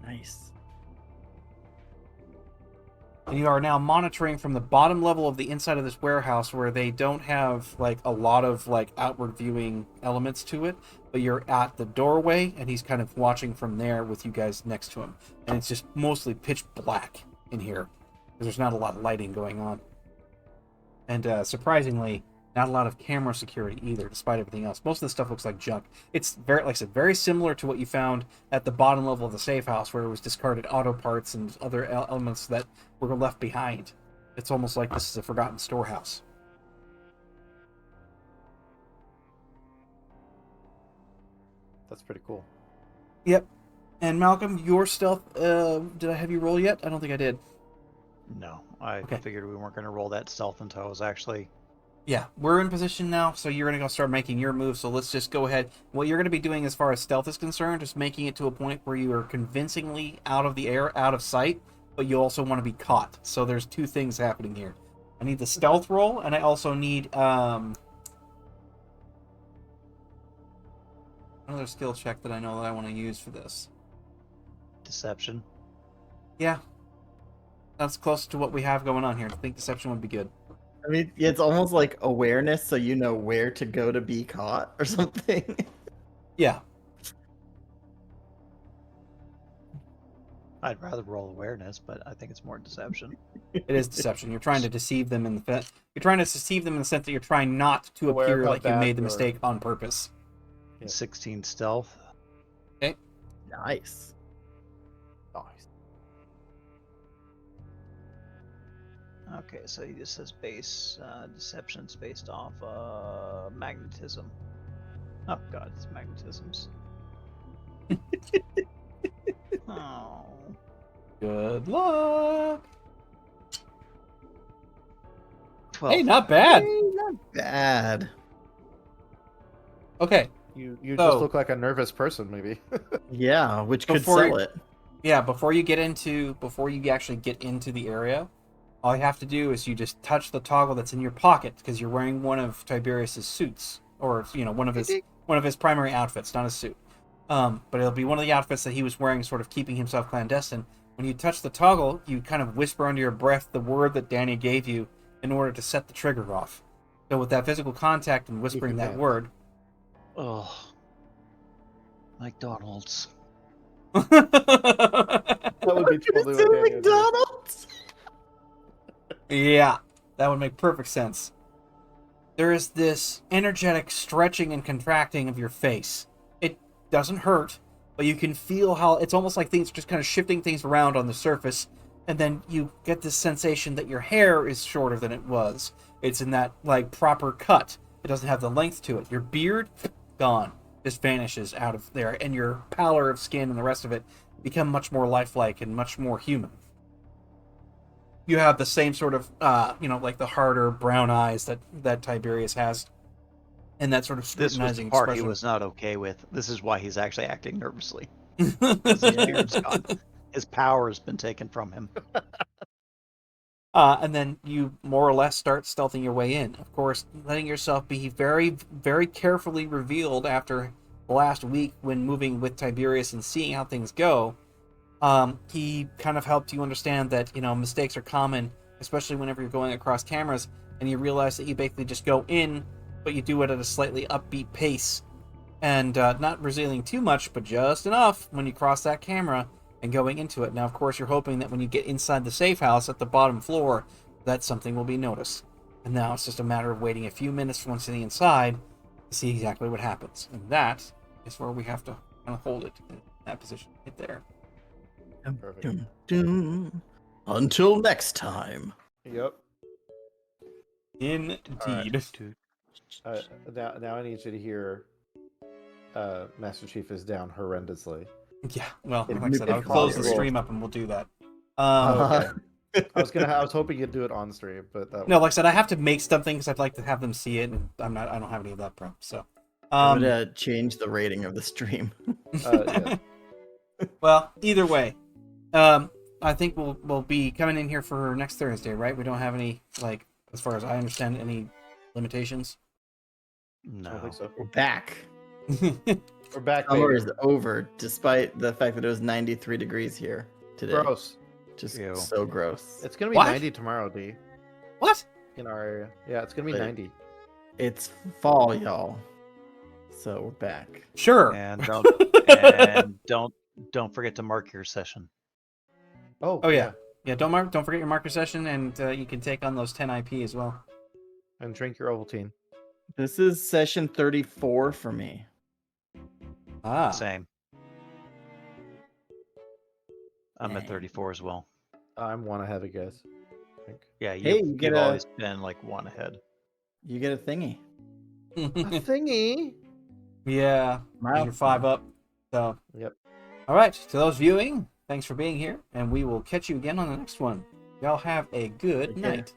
Nice. And you are now monitoring from the bottom level of the inside of this warehouse, where they don't have a lot of outward viewing elements to it, but you're at the doorway and he's kind of watching from there with you guys next to him. And it's just mostly pitch black in here because there's not a lot of lighting going on. And surprisingly, not a lot of camera security either, despite everything else. Most of the stuff looks like junk. It's very, like I said, very similar to what you found at the bottom level of the safe house, where it was discarded auto parts and other elements that were left behind. It's almost like this is a forgotten storehouse. That's pretty cool. Yep. And Malcolm, your stealth, did I have you roll yet? I don't think I did. No, I figured we weren't going to roll that stealth until I was actually... Yeah, we're in position now, so you're going to go start making your move, so let's just go ahead. What you're going to be doing as far as stealth is concerned is making it to a point where you are convincingly out of the air, out of sight, but you also want to be caught. So there's two things happening here. I need the stealth roll, and I also need another skill check that I know that I want to use for this. Deception. Yeah. That's close to what we have going on here. I think deception would be good. I mean, it's almost like awareness, so you know where to go to be caught or something. Yeah. I'd rather roll awareness, but I think it's more deception. It is deception. You're trying to deceive them in the sense that you're trying not to appear like you made the mistake on purpose. Yeah. 16 stealth. Okay. Nice. Okay, so he just says base deception's based off magnetism. Oh god, it's magnetisms. Oh. Good luck. 12. Hey, not bad. Hey, not bad. Okay. You just look like a nervous person, maybe. Yeah, which could sell it. Yeah, before you actually get into the area, all you have to do is you just touch the toggle that's in your pocket, because you're wearing one of Tiberius's suits, or one of his primary outfits, not a suit. But it'll be one of the outfits that he was wearing, sort of keeping himself clandestine. When you touch the toggle, you kind of whisper under your breath the word that Danny gave you in order to set the trigger off. So with that physical contact and whispering that word, oh, McDonald's. That would be totally what Danny would do. McDonald's. Yeah, that would make perfect sense. There is this energetic stretching and contracting of your face. It doesn't hurt, but you can feel how it's almost like things just kind of shifting things around on the surface, and then you get this sensation that your hair is shorter than it was. It's in that like proper cut. It doesn't have the length to it. Your beard, gone, just vanishes out of there, and your pallor of skin and the rest of it become much more lifelike and much more human. You have the same sort of, like the harder brown eyes that Tiberius has, and that sort of This was scrutinizing the part expression. he was not okay with. This is why he's actually acting nervously. His beard's gone. His power has been taken from him. And then you more or less start stealthing your way in. Of course, letting yourself be very, very carefully revealed after the last week when moving with Tiberius and seeing how things go. He kind of helped you understand that, mistakes are common, especially whenever you're going across cameras, and you realize that you basically just go in, but you do it at a slightly upbeat pace, and not revealing too much, but just enough when you cross that camera and going into it. Now, of course, you're hoping that when you get inside the safe house at the bottom floor, that something will be noticed. And now it's just a matter of waiting a few minutes once to the inside to see exactly what happens. And that is where we have to kind of hold it in that position right there. Perfect. Until next time. Yep. Indeed. Now I need you to hear Master Chief is down horrendously. Yeah, well, If like I said, I'll close the stream up and we'll do that. Okay. I was hoping you'd do it on stream, but No, like I said, I have to make something because I'd like to have them see it, and I don't have any of that prep. So, I'm gonna change the rating of the stream. yeah. Well, either way, I think we'll be coming in here for next Thursday, right? We don't have any, like, as far as I understand, any limitations. I don't No. think so. We're back. We're back, Summer baby. is over, despite the fact that it was 93 degrees here today. Gross. Just Ew. so gross. It's gonna be What? 90 tomorrow, D. What? In our area. Yeah, it's gonna be Wait. 90. It's fall, y'all. So we're back. Sure. And don't forget to mark your session. Oh yeah. Yeah. Don't forget your marker session, and you can take on those 10 IP as well. And drink your Ovaltine. This is session 34 for me. Ah. Same. I'm at Dang. 34 as well. I'm one ahead, I guess. I think. Yeah, Hey, you you've get a- always been like one ahead. You get a thingy. A thingy. Yeah. You're 5 up. So. Yep. All right. To those viewing, thanks for being here, and we will catch you again on the next one. Y'all have a good Take care. night.